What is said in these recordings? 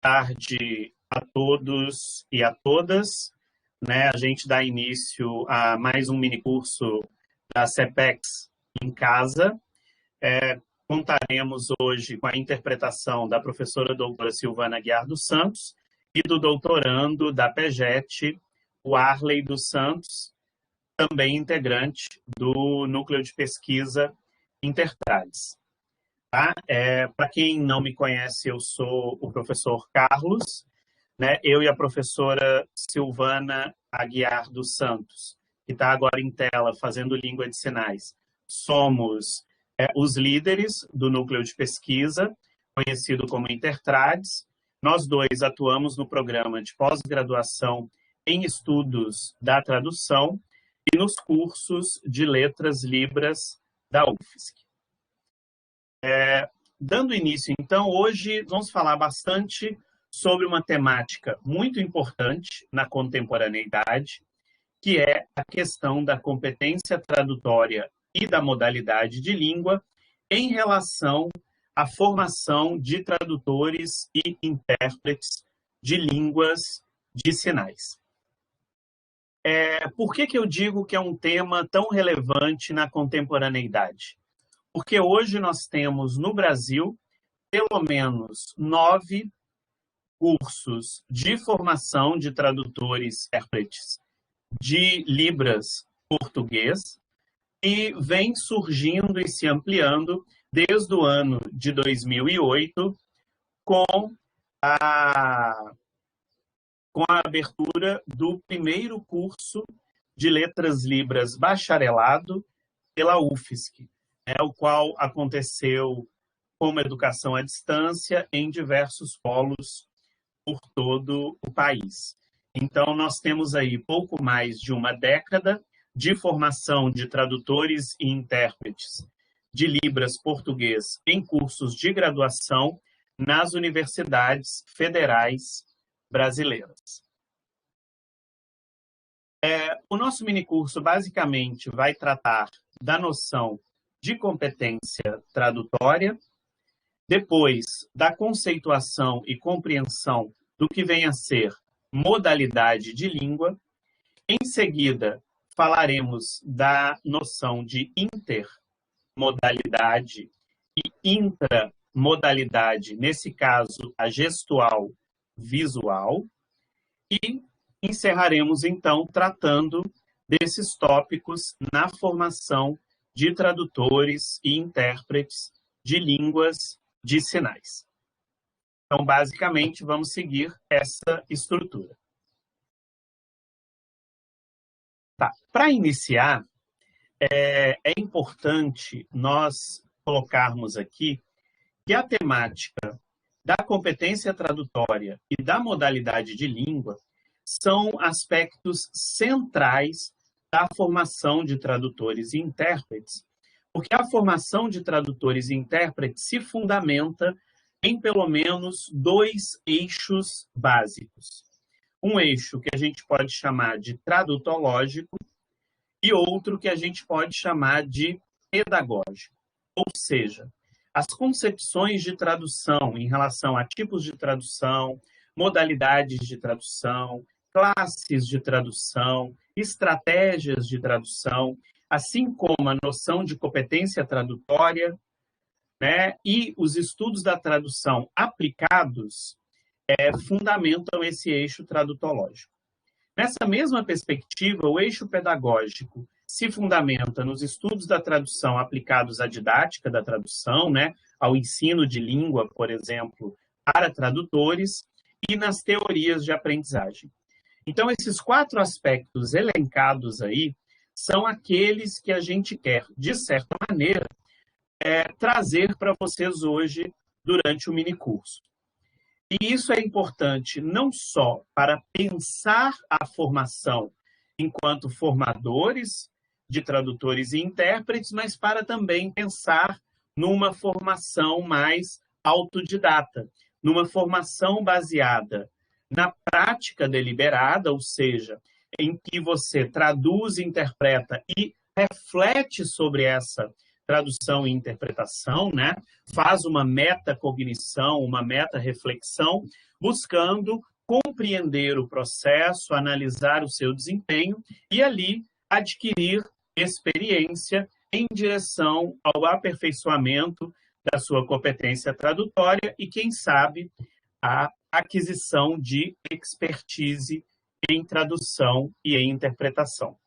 tarde a todos e a todas. A gente dá início a mais um minicurso da CEPEX em casa. Contaremos hoje com a interpretação da professora doutora Silvana Aguiar dos Santos e do doutorando da PEGET, o Arley dos Santos, também integrante do Núcleo de Pesquisa Intertrades. Para quem não me conhece, eu sou o professor Carlos, eu e a professora Silvana Aguiar dos Santos, que está agora em tela fazendo língua de sinais. Somos os líderes do Núcleo de Pesquisa, conhecido como Intertrades. Nós dois atuamos no programa de pós-graduação em estudos da tradução e nos cursos de letras libras da UFSC. Dando início, então, hoje vamos falar bastante sobre uma temática muito importante na contemporaneidade, que é a questão da competência tradutória e da modalidade de língua em relação à formação de tradutores e intérpretes de línguas de sinais. Por que eu digo que é um tema tão relevante na contemporaneidade? Porque hoje nós temos no Brasil pelo menos 9 cursos de formação de tradutores e intérpretes de Libras português e vem surgindo e se ampliando desde o ano de 2008 com a abertura do primeiro curso de Letras Libras bacharelado pela UFSC, o qual aconteceu como educação à distância em diversos polos por todo o país. Então, nós temos aí pouco mais de uma década de formação de tradutores e intérpretes de Libras português em cursos de graduação nas universidades federais brasileiras. O nosso minicurso, basicamente, vai tratar da noção de competência tradutória, depois da conceituação e compreensão do que vem a ser modalidade de língua. Em seguida, falaremos da noção de intermodalidade e intramodalidade, nesse caso, a gestual visual, e encerraremos, então, tratando desses tópicos na formação de tradutores e intérpretes de línguas de sinais. Então, basicamente, vamos seguir essa estrutura. Para iniciar, é importante nós colocarmos aqui que a temática da competência tradutória e da modalidade de língua são aspectos centrais da formação de tradutores e intérpretes, porque a formação de tradutores e intérpretes se fundamenta em pelo menos 2 eixos básicos. Um eixo que a gente pode chamar de tradutológico e outro que a gente pode chamar de pedagógico. Ou seja, as concepções de tradução em relação a tipos de tradução, modalidades de tradução, classes de tradução, estratégias de tradução, assim como a noção de competência tradutória, e os estudos da tradução aplicados fundamentam esse eixo tradutológico. Nessa mesma perspectiva, o eixo pedagógico se fundamenta nos estudos da tradução aplicados à didática da tradução, ao ensino de língua, por exemplo, para tradutores, e nas teorias de aprendizagem. Então, esses 4 aspectos elencados aí são aqueles que a gente quer, de certa maneira, trazer para vocês hoje durante o minicurso. E isso é importante não só para pensar a formação enquanto formadores de tradutores e intérpretes, mas para também pensar numa formação mais autodidata, numa formação baseada na prática deliberada, ou seja, em que você traduz, interpreta e reflete sobre essa tradução e interpretação, né? Faz uma metacognição, uma meta-reflexão, buscando compreender o processo, analisar o seu desempenho e ali adquirir experiência em direção ao aperfeiçoamento da sua competência tradutória e, quem sabe, a aquisição de expertise em tradução e em interpretação.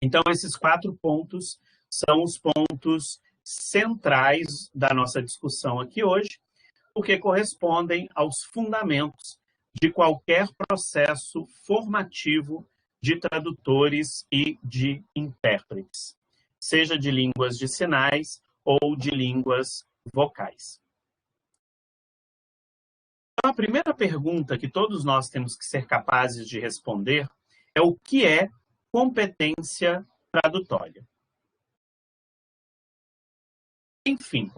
Então, esses 4 pontos são os pontos centrais da nossa discussão aqui hoje, porque correspondem aos fundamentos de qualquer processo formativo de tradutores e de intérpretes, seja de línguas de sinais ou de línguas vocais. Então, a primeira pergunta que todos nós temos que ser capazes de responder é o que é competência tradutória. Enfim,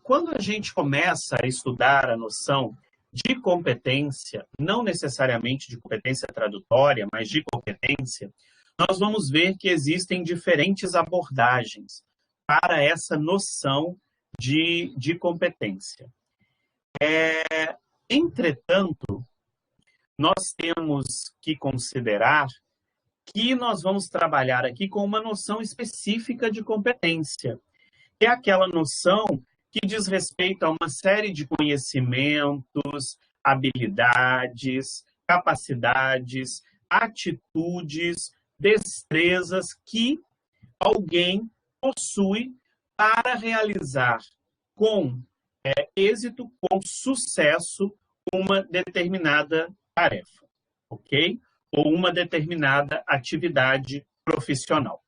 quando a gente começa a estudar a noção de competência, não necessariamente de competência tradutória, mas de competência, nós vamos ver que existem diferentes abordagens para essa noção de competência. Entretanto, nós temos que considerar que nós vamos trabalhar aqui com uma noção específica de competência, que é aquela noção que diz respeito a uma série de conhecimentos, habilidades, capacidades, atitudes, destrezas que alguém possui para realizar com êxito, com sucesso, uma determinada tarefa, ok? Ou uma determinada atividade profissional.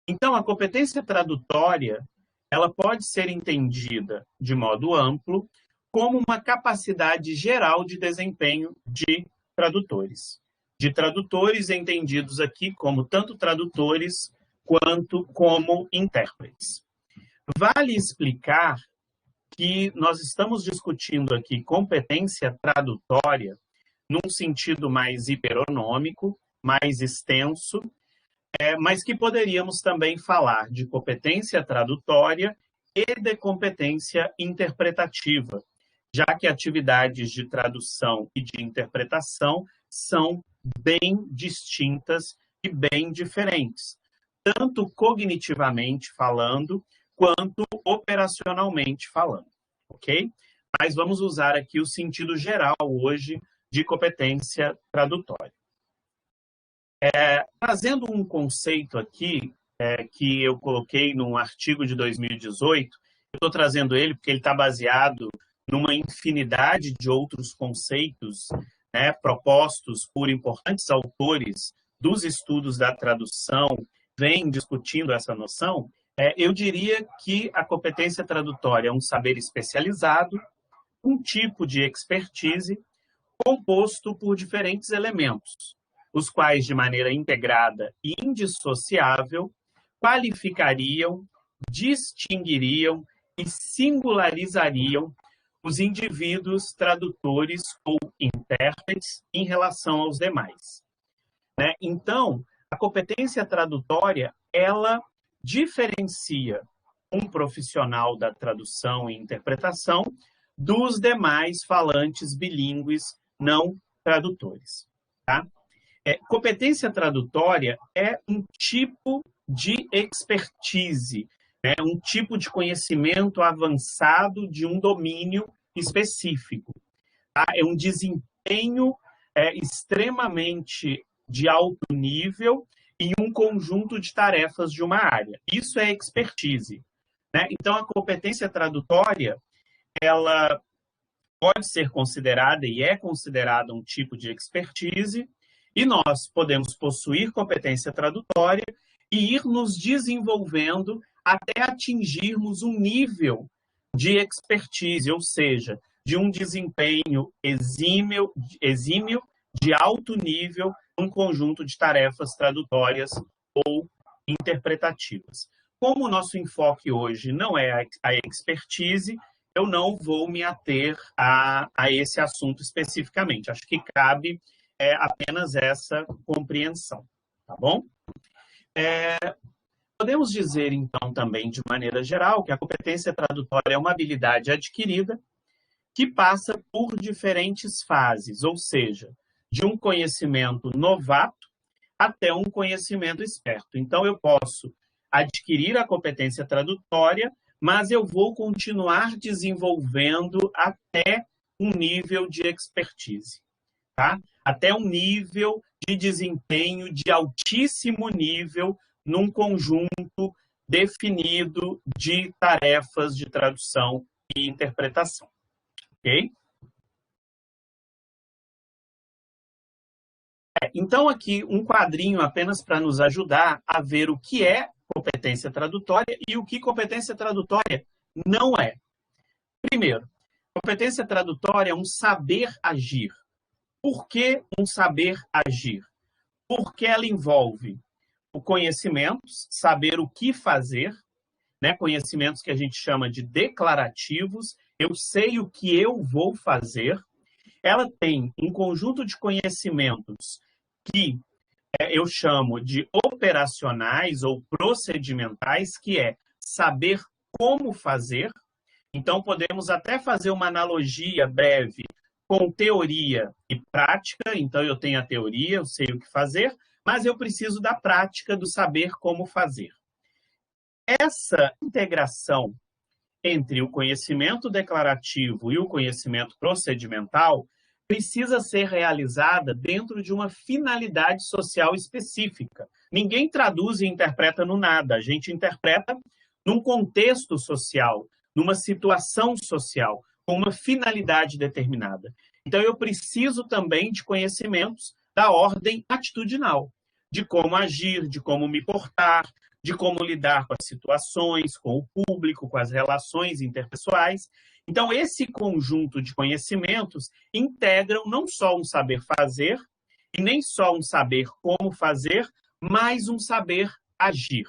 Então, a competência tradutória, ela pode ser entendida de modo amplo como uma capacidade geral de desempenho de tradutores. De tradutores entendidos aqui como tanto tradutores quanto como intérpretes. Vale explicar que nós estamos discutindo aqui competência tradutória num sentido mais hiperonômico, mais extenso, mas que poderíamos também falar de competência tradutória e de competência interpretativa, já que atividades de tradução e de interpretação são bem distintas e bem diferentes, tanto cognitivamente falando, quanto operacionalmente falando, ok? Mas vamos usar aqui o sentido geral hoje de competência tradutória. Trazendo um conceito aqui, que eu coloquei num artigo de 2018, eu estou trazendo ele porque ele está baseado numa infinidade de outros conceitos, né, propostos por importantes autores dos estudos da tradução, vêm discutindo essa noção. Eu diria que a competência tradutória é um saber especializado, um tipo de expertise composto por diferentes elementos, os quais, de maneira integrada e indissociável, qualificariam, distinguiriam e singularizariam os indivíduos tradutores ou intérpretes em relação aos demais. Né? Então, a competência tradutória, ela diferencia um profissional da tradução e interpretação dos demais falantes bilíngues não tradutores. Tá? Competência tradutória é um tipo de expertise, né? Um tipo de conhecimento avançado de um domínio específico. Tá? É um desempenho extremamente de alto nível em um conjunto de tarefas de uma área. Isso é expertise. Né? Então, a competência tradutória, ela pode ser considerada e é considerada um tipo de expertise, e nós podemos possuir competência tradutória e ir nos desenvolvendo até atingirmos um nível de expertise, ou seja, de um desempenho exímio de alto nível, um conjunto de tarefas tradutórias ou interpretativas. Como o nosso enfoque hoje não é a expertise, eu não vou me ater a esse assunto especificamente. Acho que cabe apenas essa compreensão, tá bom? Podemos dizer, então, também, de maneira geral, que a competência tradutória é uma habilidade adquirida que passa por diferentes fases, ou seja, de um conhecimento novato até um conhecimento experto. Então, eu posso adquirir a competência tradutória, mas eu vou continuar desenvolvendo até um nível de expertise, tá? Até um nível de desempenho de altíssimo nível num conjunto definido de tarefas de tradução e interpretação, ok? Então, aqui um quadrinho apenas para nos ajudar a ver o que é competência tradutória e o que competência tradutória não é. Primeiro, competência tradutória é um saber agir. Por que um saber agir? Porque ela envolve o conhecimento, saber o que fazer, né? Conhecimentos que a gente chama de declarativos, eu sei o que eu vou fazer. Ela tem um conjunto de conhecimentos que eu chamo de operacionais ou procedimentais, que é saber como fazer. Então, podemos até fazer uma analogia breve com teoria e prática. Então, eu tenho a teoria, eu sei o que fazer, mas eu preciso da prática, do saber como fazer. Essa integração entre o conhecimento declarativo e o conhecimento procedimental precisa ser realizada dentro de uma finalidade social específica. Ninguém traduz e interpreta no nada, a gente interpreta num contexto social, numa situação social, com uma finalidade determinada. Então, eu preciso também de conhecimentos da ordem atitudinal, de como agir, de como me portar, de como lidar com as situações, com o público, com as relações interpessoais. Então, esse conjunto de conhecimentos integram não só um saber fazer, e nem só um saber como fazer, mas um saber agir.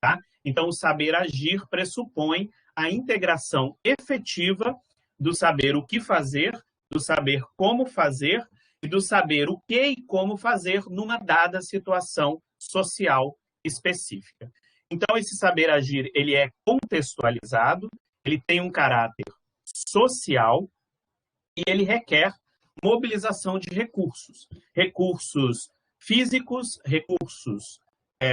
Tá? Então, o saber agir pressupõe a integração efetiva do saber o que fazer, do saber como fazer e do saber o que e como fazer numa dada situação social específica. Então, esse saber agir, ele é contextualizado, ele tem um caráter social e ele requer mobilização de recursos. Recursos físicos, recursos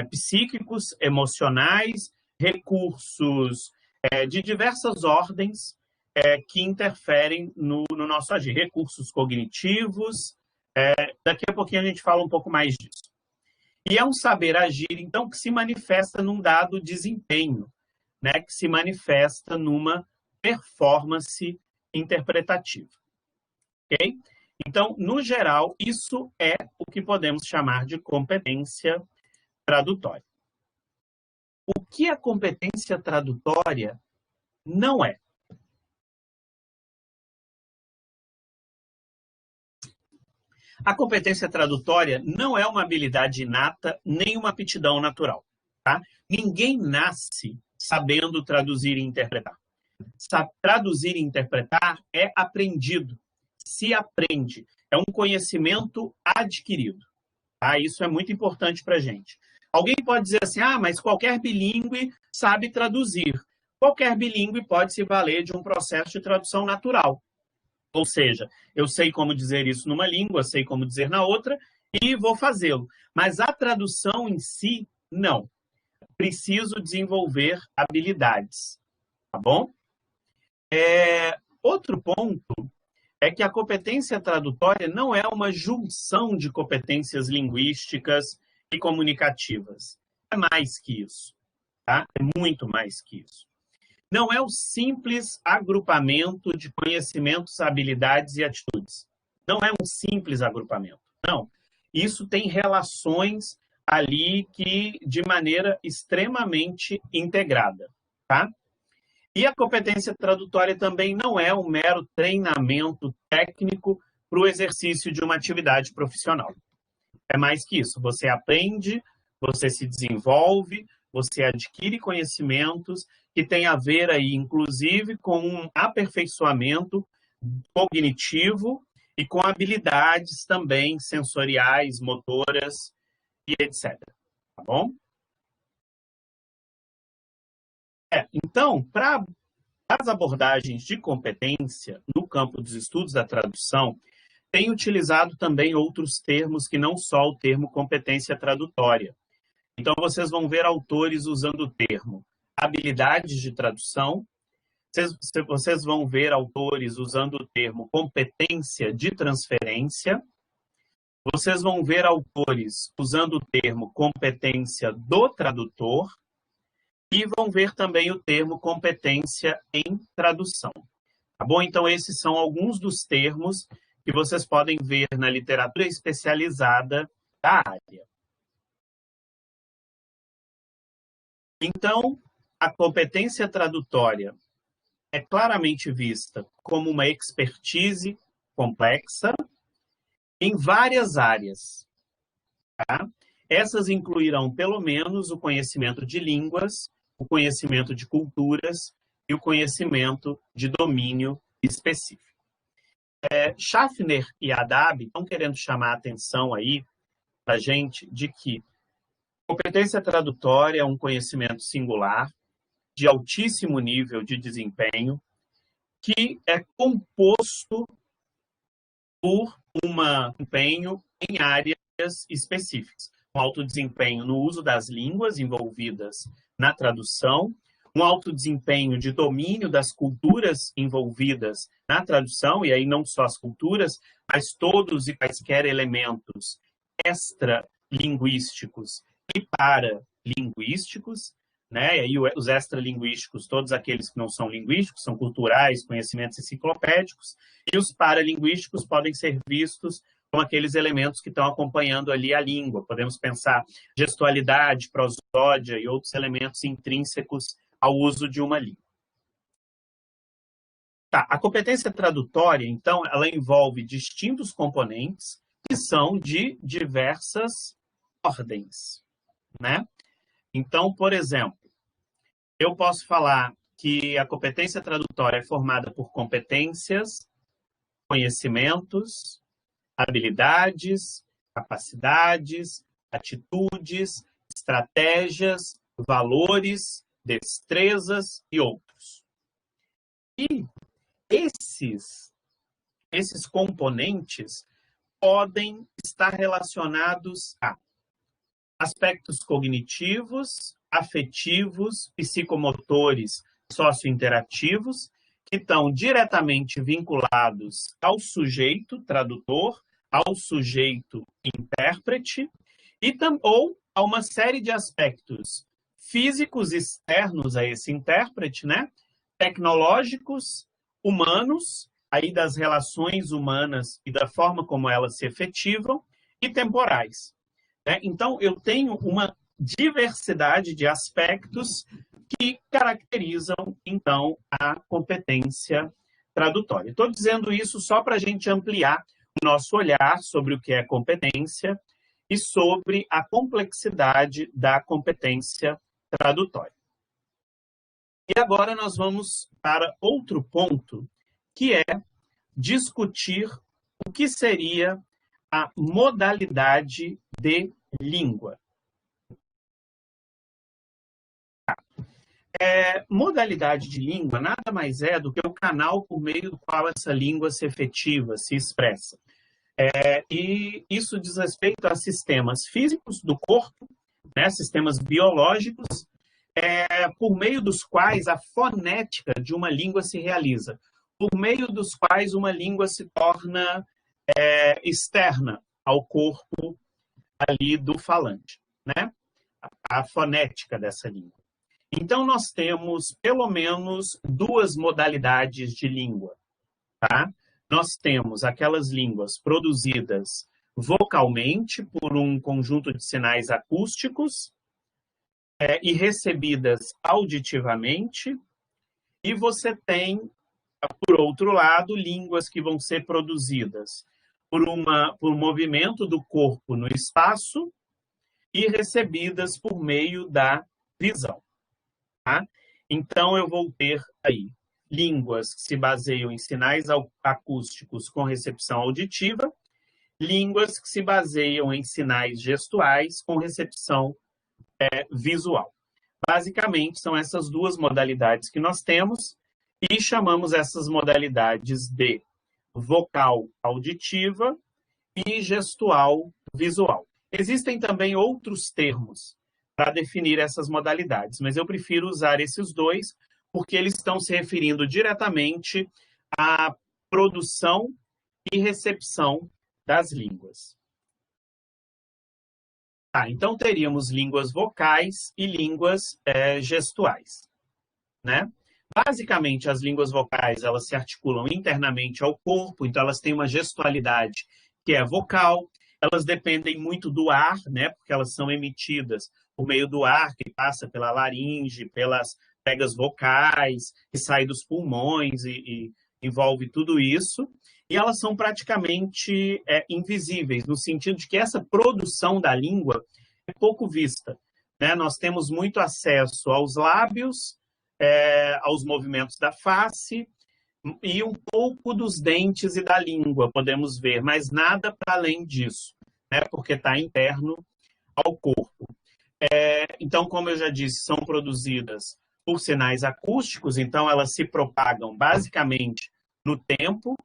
psíquicos, emocionais, recursos de diversas ordens que interferem no nosso agir. Recursos cognitivos, daqui a pouquinho a gente fala um pouco mais disso. E é um saber agir, então, que se manifesta num dado desempenho, né? Que se manifesta numa performance interpretativa. Ok? Então, no geral, isso é o que podemos chamar de competência tradutória. O que a competência tradutória não é? A competência tradutória não é uma habilidade inata nem uma aptidão natural. Tá? Ninguém nasce sabendo traduzir e interpretar. Traduzir e interpretar é aprendido, se aprende, é um conhecimento adquirido. Tá? Isso é muito importante para a gente. Alguém pode dizer assim, mas qualquer bilíngue sabe traduzir. Qualquer bilíngue pode se valer de um processo de tradução natural. Ou seja, eu sei como dizer isso numa língua, sei como dizer na outra e vou fazê-lo. Mas a tradução em si, não. Preciso desenvolver habilidades. Tá bom? Outro ponto é que a competência tradutória não é uma junção de competências linguísticas e comunicativas. É mais que isso. Tá? É muito mais que isso. Não é o simples agrupamento de conhecimentos, habilidades e atitudes. Não é um simples agrupamento. Não. Isso tem relações ali que de maneira extremamente integrada. Tá? E a competência tradutória também não é um mero treinamento técnico para o exercício de uma atividade profissional. É mais que isso. Você aprende, você se desenvolve, você adquire conhecimentos que têm a ver aí, inclusive, com um aperfeiçoamento cognitivo e com habilidades também sensoriais, motoras e etc. Tá bom? Então, para as abordagens de competência no campo dos estudos da tradução, tem utilizado também outros termos que não só o termo competência tradutória. Então, vocês vão ver autores usando o termo habilidades de tradução, vocês vão ver autores usando o termo competência de transferência, vocês vão ver autores usando o termo competência do tradutor e vão ver também o termo competência em tradução. Tá bom? Então, esses são alguns dos termos que vocês podem ver na literatura especializada da área. Então, a competência tradutória é claramente vista como uma expertise complexa em várias áreas. Tá? Essas incluirão, pelo menos, o conhecimento de línguas, o conhecimento de culturas e o conhecimento de domínio específico. Schaffner e Haddad estão querendo chamar a atenção aí para a gente de que competência tradutória é um conhecimento singular, de altíssimo nível de desempenho, que é composto por um empenho em áreas específicas. Um alto desempenho no uso das línguas envolvidas na tradução, um alto desempenho de domínio das culturas envolvidas na tradução, e aí não só as culturas, mas todos e quaisquer elementos extralinguísticos e paralinguísticos, né? E aí os extralinguísticos, todos aqueles que não são linguísticos, são culturais, conhecimentos enciclopédicos, e os paralinguísticos podem ser vistos como aqueles elementos que estão acompanhando ali a língua. Podemos pensar gestualidade, prosódia e outros elementos intrínsecos ao uso de uma língua. Tá, a competência tradutória, então, ela envolve distintos componentes que são de diversas ordens, né? Então, por exemplo, eu posso falar que a competência tradutória é formada por competências, conhecimentos, habilidades, capacidades, atitudes, estratégias, valores, destrezas e outros. E esses componentes podem estar relacionados a aspectos cognitivos, afetivos, psicomotores, sociointerativos, que estão diretamente vinculados ao sujeito tradutor, ao sujeito intérprete, ou a uma série de aspectos físicos externos a esse intérprete, né? Tecnológicos, humanos, aí das relações humanas e da forma como elas se efetivam, e temporais. Né? Então, eu tenho uma diversidade de aspectos que caracterizam, então, a competência tradutória. Estou dizendo isso só para a gente ampliar o nosso olhar sobre o que é competência e sobre a complexidade da competência tradutória. E agora nós vamos para outro ponto, que é discutir o que seria a modalidade de língua. Modalidade de língua nada mais é do que o canal por meio do qual essa língua se efetiva, se expressa. E isso diz respeito a sistemas físicos do corpo, né, sistemas biológicos, por meio dos quais a fonética de uma língua se realiza, por meio dos quais uma língua se torna externa ao corpo ali do falante, né? A fonética dessa língua. Então, nós temos pelo menos duas modalidades de língua, tá? Nós temos aquelas línguas produzidas vocalmente por um conjunto de sinais acústicos e recebidas auditivamente, e você tem, por outro lado, línguas que vão ser produzidas por movimento do corpo no espaço e recebidas por meio da visão. Tá? Então, eu vou ter aí línguas que se baseiam em sinais acústicos com recepção auditiva, línguas que se baseiam em sinais gestuais com recepção visual. Basicamente, são essas duas modalidades que nós temos e chamamos essas modalidades de vocal auditiva e gestual visual. Existem também outros termos para definir essas modalidades, mas eu prefiro usar esses dois porque eles estão se referindo diretamente à produção e recepção das línguas. Então teríamos línguas vocais e línguas gestuais, né? Basicamente, as línguas vocais, elas se articulam internamente ao corpo, então elas têm uma gestualidade que é vocal, elas dependem muito do ar, né? Porque elas são emitidas por meio do ar que passa pela laringe, pelas pregas vocais, que sai dos pulmões e envolve tudo isso. E elas são praticamente invisíveis, no sentido de que essa produção da língua é pouco vista, né? Nós temos muito acesso aos lábios, aos movimentos da face e um pouco dos dentes e da língua, podemos ver, mas nada para além disso, né? Porque está interno ao corpo. Então, como eu já disse, são produzidas por sinais acústicos, então elas se propagam basicamente no tempo,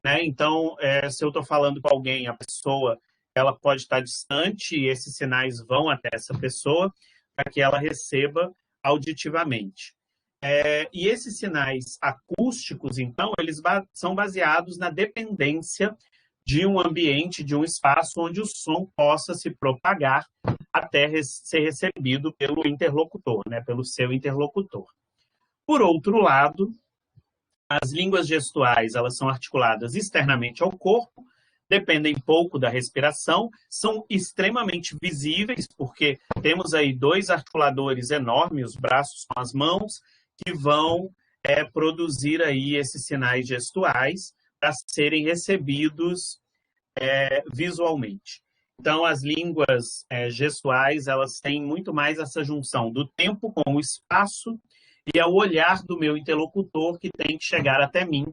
né? Então, se eu estou falando com alguém, a pessoa ela pode estar distante e esses sinais vão até essa pessoa para que ela receba auditivamente. E esses sinais acústicos, então, eles são baseados na dependência de um ambiente, de um espaço onde o som possa se propagar até ser recebido pelo interlocutor, né? Pelo seu interlocutor. Por outro lado, as línguas gestuais, elas são articuladas externamente ao corpo, dependem pouco da respiração, são extremamente visíveis, porque temos aí dois articuladores enormes, os braços com as mãos, que vão produzir aí esses sinais gestuais para serem recebidos visualmente. Então, as línguas gestuais, elas têm muito mais essa junção do tempo com o espaço e é o olhar do meu interlocutor que tem que chegar até mim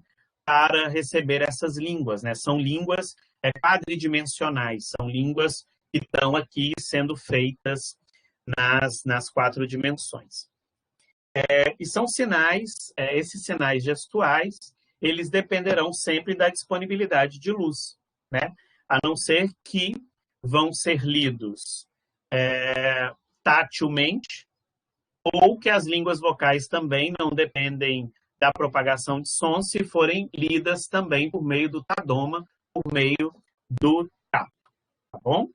para receber essas línguas, né? São línguas quadridimensionais, são línguas que estão aqui sendo feitas nas 4 dimensões. E são sinais, esses sinais gestuais, eles dependerão sempre da disponibilidade de luz, né? A não ser que vão ser lidos tatilmente, ou que as línguas vocais também não dependem da propagação de som se forem lidas também por meio do tadoma, por meio do tato, tá bom?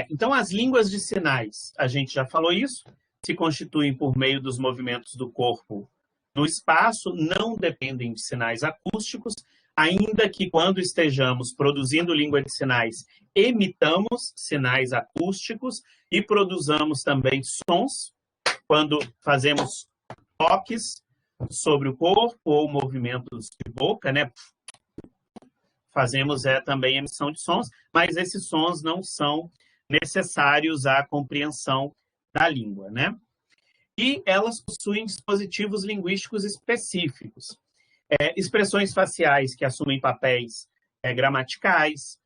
Então, as línguas de sinais, a gente já falou isso, se constituem por meio dos movimentos do corpo no espaço, não dependem de sinais acústicos, ainda que quando estejamos produzindo língua de sinais, emitamos sinais acústicos e produzamos também sons, quando fazemos toques sobre o corpo ou movimentos de boca, né? Fazemos também emissão de sons, mas esses sons não são necessários à compreensão da língua, né? E elas possuem dispositivos linguísticos específicos. Expressões faciais que assumem papéis gramaticais,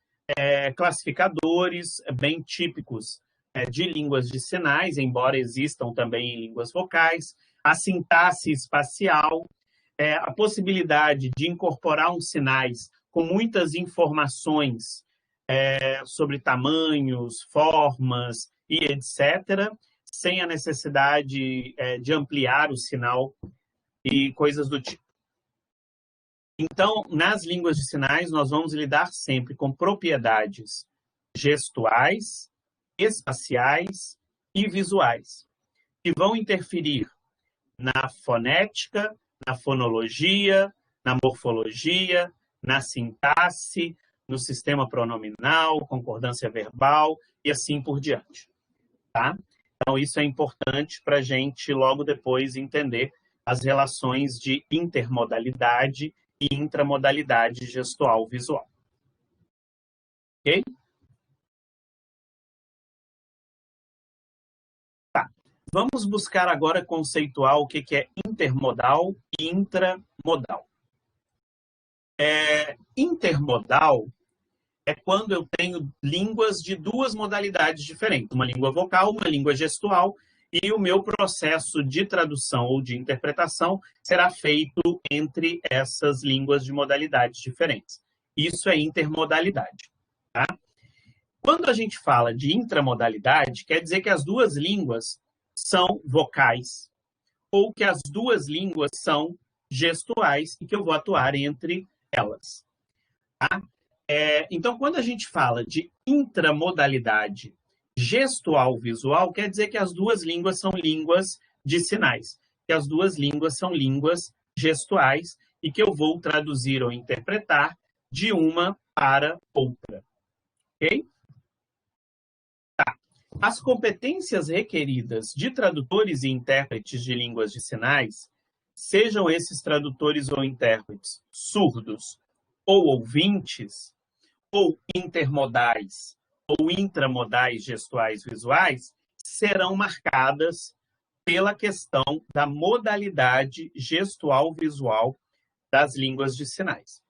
classificadores bem típicos de línguas de sinais, embora existam também em línguas vocais, a sintaxe espacial, a possibilidade de incorporar uns sinais com muitas informações sobre tamanhos, formas e etc., sem a necessidade de ampliar o sinal e coisas do tipo. Então, nas línguas de sinais, nós vamos lidar sempre com propriedades gestuais, espaciais e visuais, que vão interferir na fonética, na fonologia, na morfologia, na sintaxe, no sistema pronominal, concordância verbal e assim por diante. Tá? Então, isso é importante para a gente logo depois entender as relações de intermodalidade e intramodalidade gestual visual. Ok? Tá. Vamos buscar agora conceituar o que é intermodal e intramodal. Intermodal é quando eu tenho línguas de duas modalidades diferentes, uma língua vocal, uma língua gestual, e o meu processo de tradução ou de interpretação será feito entre essas línguas de modalidades diferentes. Isso é intermodalidade. Tá? Quando a gente fala de intramodalidade, quer dizer que as duas línguas são vocais ou que as duas línguas são gestuais e que eu vou atuar entre elas. Tá? Então, quando a gente fala de intramodalidade gestual-visual, quer dizer que as duas línguas são línguas de sinais, que as duas línguas são línguas gestuais e que eu vou traduzir ou interpretar de uma para outra. Ok? Tá. As competências requeridas de tradutores e intérpretes de línguas de sinais, sejam esses tradutores ou intérpretes surdos ou ouvintes, ou intermodais, ou intramodais gestuais visuais, serão marcadas pela questão da modalidade gestual visual das línguas de sinais.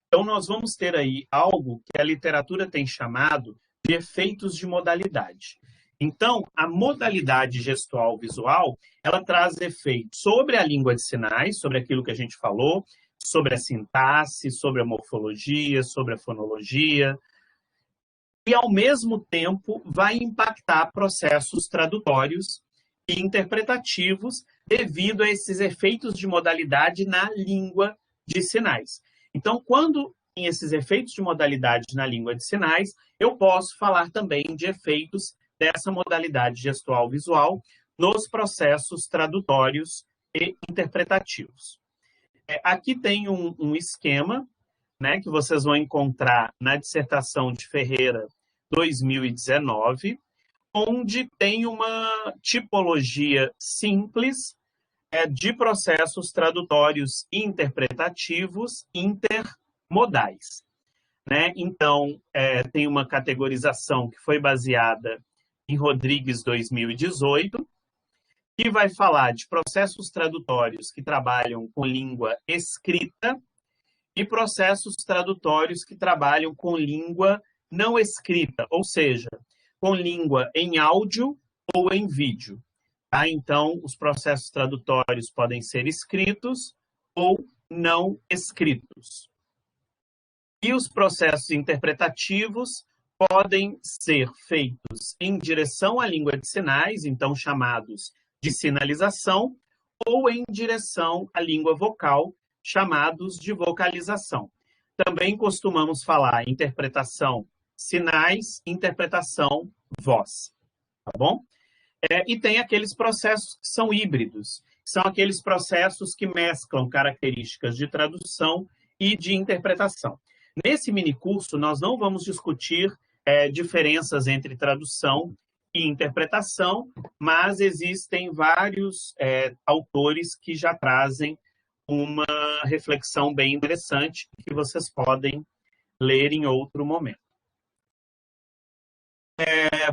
Então, nós vamos ter aí algo que a literatura tem chamado de efeitos de modalidade. Então, a modalidade gestual visual, ela traz efeitos sobre a língua de sinais, sobre aquilo que a gente falou, sobre a sintaxe, sobre a morfologia, sobre a fonologia, e, ao mesmo tempo, vai impactar processos tradutórios e interpretativos devido a esses efeitos de modalidade na língua de sinais. Então, quando tem esses efeitos de modalidade na língua de sinais, eu posso falar também de efeitos dessa modalidade gestual visual nos processos tradutórios e interpretativos. Aqui tem um esquema, né, que vocês vão encontrar na dissertação de Ferreira 2019, onde tem uma tipologia simples de processos tradutórios e interpretativos intermodais. Né? Então, tem uma categorização que foi baseada em Rodrigues 2018, que vai falar de processos tradutórios que trabalham com língua escrita e processos tradutórios que trabalham com língua não escrita, ou seja, com língua em áudio ou em vídeo. Tá? Então, os processos tradutórios podem ser escritos ou não escritos. E os processos interpretativos podem ser feitos em direção à língua de sinais, então chamados de sinalização, ou em direção à língua vocal, chamados de vocalização. Também costumamos falar interpretação sinais, interpretação voz, tá bom? E tem aqueles processos que são híbridos, são aqueles processos que mesclam características de tradução e de interpretação. Nesse minicurso, nós não vamos discutir diferenças entre tradução e interpretação, mas existem vários autores que já trazem uma reflexão bem interessante que vocês podem ler em outro momento.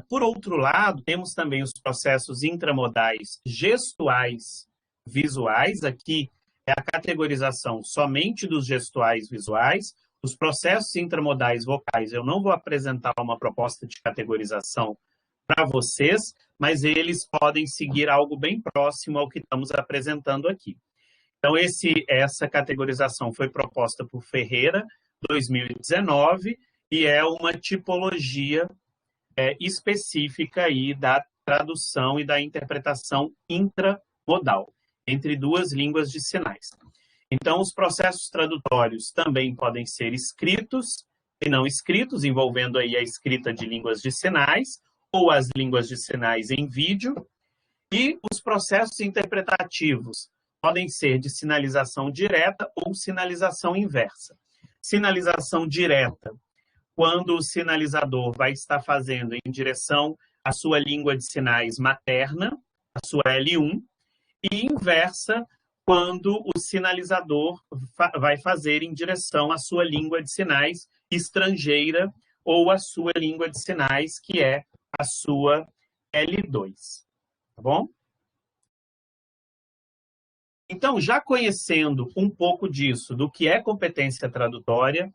Por outro lado, temos também os processos intramodais gestuais visuais. Aqui é a categorização somente dos gestuais visuais. Os processos intramodais vocais, eu não vou apresentar uma proposta de categorização para vocês, mas eles podem seguir algo bem próximo ao que estamos apresentando aqui. Então, essa categorização foi proposta por Ferreira, 2019, e é uma tipologia específica aí da tradução e da interpretação intramodal, entre duas línguas de sinais. Então, os processos tradutórios também podem ser escritos e não escritos, envolvendo aí a escrita de línguas de sinais, ou as línguas de sinais em vídeo, e os processos interpretativos podem ser de sinalização direta ou sinalização inversa. Sinalização direta, quando o sinalizador vai estar fazendo em direção à sua língua de sinais materna, a sua L1, e inversa, quando o sinalizador vai fazer em direção à sua língua de sinais estrangeira ou à sua língua de sinais, que é a sua L2. Tá bom? Então, já conhecendo um pouco disso, do que é competência tradutória,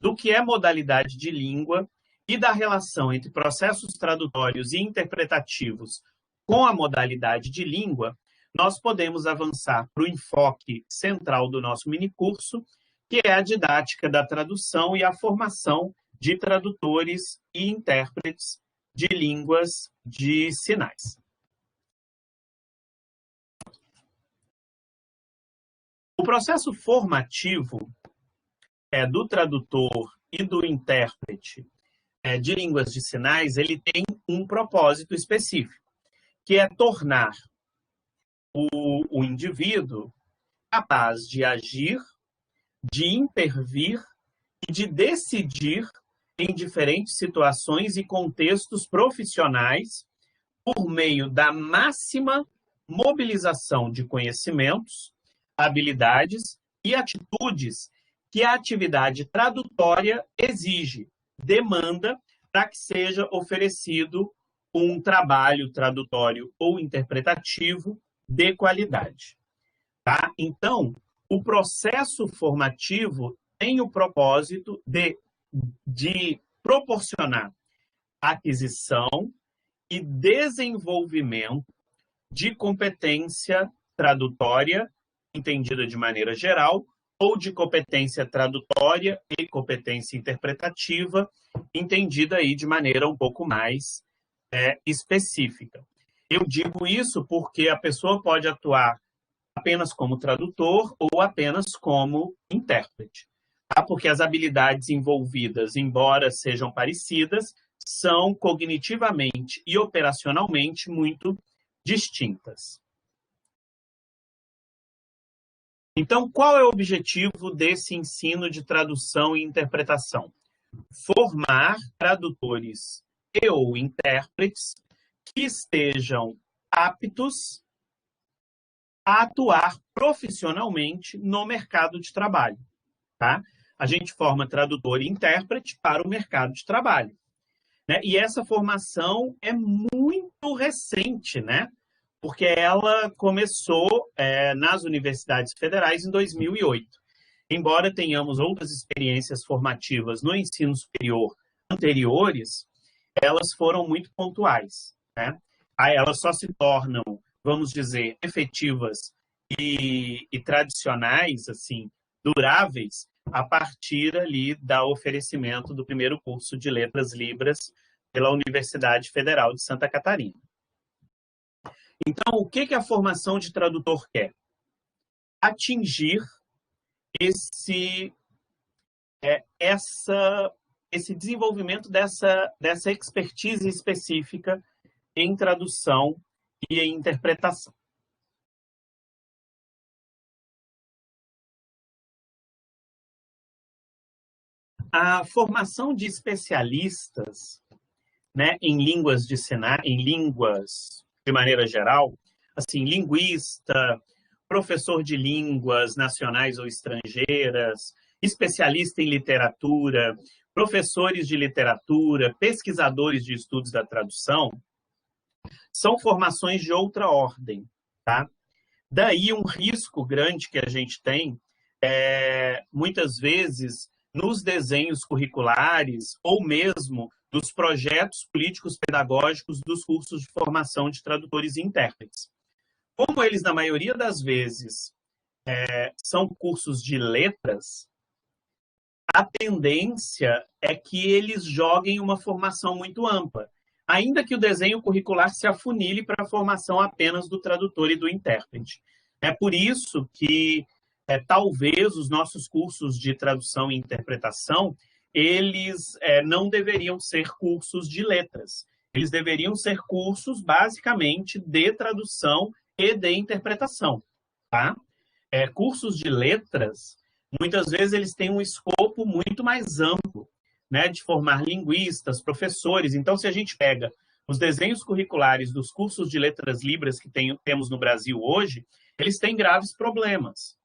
do que é modalidade de língua e da relação entre processos tradutórios e interpretativos com a modalidade de língua, nós podemos avançar para o enfoque central do nosso minicurso, que é a didática da tradução e a formação de tradutores e intérpretes de línguas de sinais. O processo formativo do tradutor e do intérprete de línguas de sinais, ele tem um propósito específico, que é tornar o indivíduo capaz de agir, de intervir e de decidir em diferentes situações e contextos profissionais por meio da máxima mobilização de conhecimentos, habilidades e atitudes que a atividade tradutória exige, demanda para que seja oferecido um trabalho tradutório ou interpretativo de qualidade. Tá? Então, o processo formativo tem o propósito de proporcionar aquisição e desenvolvimento de competência tradutória, entendida de maneira geral, ou de competência tradutória e competência interpretativa, entendida aí de maneira um pouco mais específica. Eu digo isso porque a pessoa pode atuar apenas como tradutor ou apenas como intérprete, tá? Porque as habilidades envolvidas, embora sejam parecidas, são cognitivamente e operacionalmente muito distintas. Então, qual é o objetivo desse ensino de tradução e interpretação? Formar tradutores e ou intérpretes que estejam aptos a atuar profissionalmente no mercado de trabalho. Tá? A gente forma tradutor e intérprete para o mercado de trabalho. Né? E essa formação é muito recente, né? Porque ela começou nas universidades federais em 2008. Embora tenhamos outras experiências formativas no ensino superior anteriores, elas foram muito pontuais. Né? Aí elas só se tornam, vamos dizer, efetivas e tradicionais, assim, duráveis, a partir ali do oferecimento do primeiro curso de Letras Libras pela Universidade Federal de Santa Catarina. Então, o que a formação de tradutor quer? Atingir esse desenvolvimento dessa expertise específica em tradução e em interpretação. A formação de especialistas, né, em línguas de sinais, em línguas de maneira geral, assim, linguista, professor de línguas nacionais ou estrangeiras, especialista em literatura, professores de literatura, pesquisadores de estudos da tradução, são formações de outra ordem, tá? Daí um risco grande que a gente tem, muitas vezes, nos desenhos curriculares ou mesmo dos projetos políticos pedagógicos dos cursos de formação de tradutores e intérpretes. Como eles, na maioria das vezes, são cursos de letras, a tendência é que eles joguem uma formação muito ampla, ainda que o desenho curricular se afunile para a formação apenas do tradutor e do intérprete. É por isso que talvez os nossos cursos de tradução e interpretação, eles não deveriam ser cursos de letras. Eles deveriam ser cursos, basicamente, de tradução e de interpretação. Tá? Cursos de letras, muitas vezes, eles têm um escopo muito mais amplo, né, de formar linguistas, professores. Então, se a gente pega os desenhos curriculares dos cursos de letras libras que temos no Brasil hoje, eles têm graves problemas.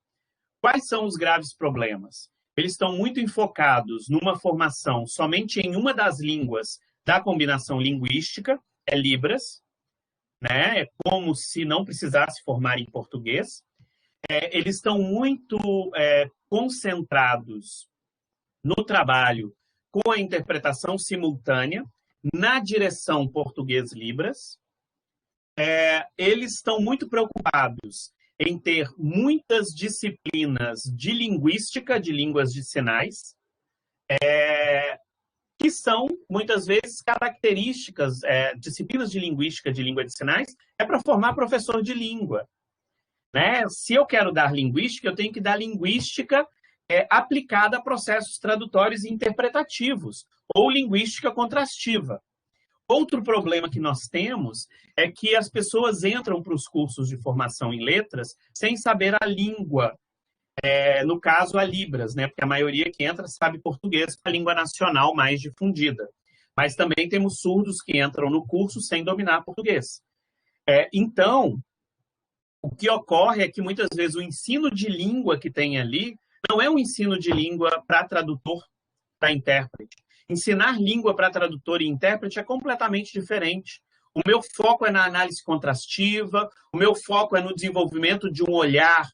Quais são os graves problemas? Eles estão muito enfocados numa formação somente em uma das línguas da combinação linguística, Libras, né? É como se não precisasse formar em português. Eles estão muito concentrados no trabalho com a interpretação simultânea, na direção português-libras. Eles estão muito preocupados em ter muitas disciplinas de linguística, de línguas de sinais, que são, muitas vezes, características, disciplinas de linguística, de língua de sinais, para formar professor de língua. Né? Se eu quero dar linguística, eu tenho que dar linguística aplicada a processos tradutórios e interpretativos, ou linguística contrastiva. Outro problema que nós temos é que as pessoas entram para os cursos de formação em letras sem saber a língua, no caso a Libras, né? Porque a maioria que entra sabe português, que é a língua nacional mais difundida. Mas também temos surdos que entram no curso sem dominar português. Então, o que ocorre é que muitas vezes o ensino de língua que tem ali não é um ensino de língua para tradutor, para intérprete. Ensinar língua para tradutor e intérprete é completamente diferente. O meu foco é na análise contrastiva, o meu foco é no desenvolvimento de um olhar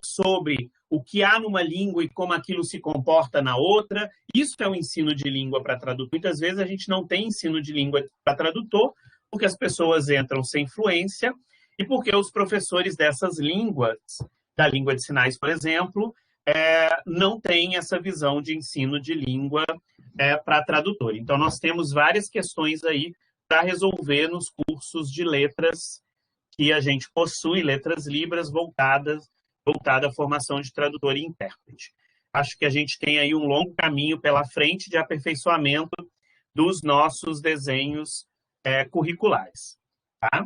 sobre o que há numa língua e como aquilo se comporta na outra. Isso é o ensino de língua para tradutor. Muitas vezes a gente não tem ensino de língua para tradutor, porque as pessoas entram sem fluência e porque os professores dessas línguas, da língua de sinais, por exemplo, não têm essa visão de ensino de língua para tradutor. Então, nós temos várias questões aí para resolver nos cursos de letras que a gente possui, letras libras voltada à formação de tradutor e intérprete. Acho que a gente tem aí um longo caminho pela frente de aperfeiçoamento dos nossos desenhos curriculares. Tá?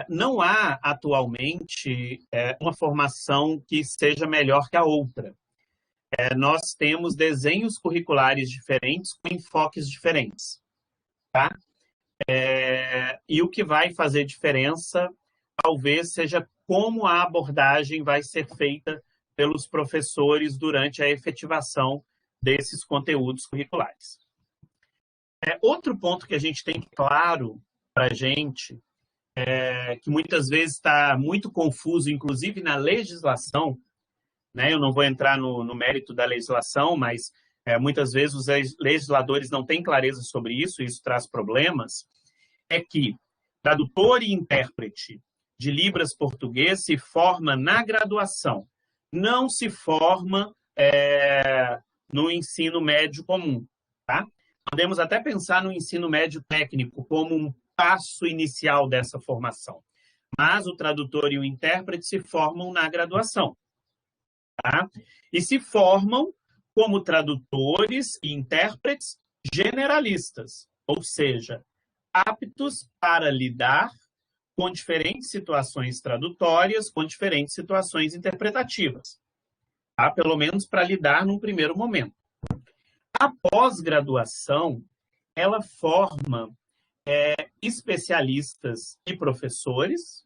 Não há, atualmente, uma formação que seja melhor que a outra. Nós temos desenhos curriculares diferentes com enfoques diferentes. Tá? E o que vai fazer diferença, talvez, seja como a abordagem vai ser feita pelos professores durante a efetivação desses conteúdos curriculares. Outro ponto que a gente tem claro para a gente, que muitas vezes está muito confuso, inclusive na legislação, né? Eu não vou entrar no mérito da legislação, mas muitas vezes os legisladores não têm clareza sobre isso, e isso traz problemas, é que tradutor e intérprete de Libras português se forma na graduação, não se forma no ensino médio comum. Tá? Podemos até pensar no ensino médio técnico como um passo inicial dessa formação, mas o tradutor e o intérprete se formam na graduação. Tá? E se formam como tradutores e intérpretes generalistas, ou seja, aptos para lidar com diferentes situações tradutórias, com diferentes situações interpretativas, tá? Pelo menos para lidar num primeiro momento. A pós-graduação, ela forma especialistas e professores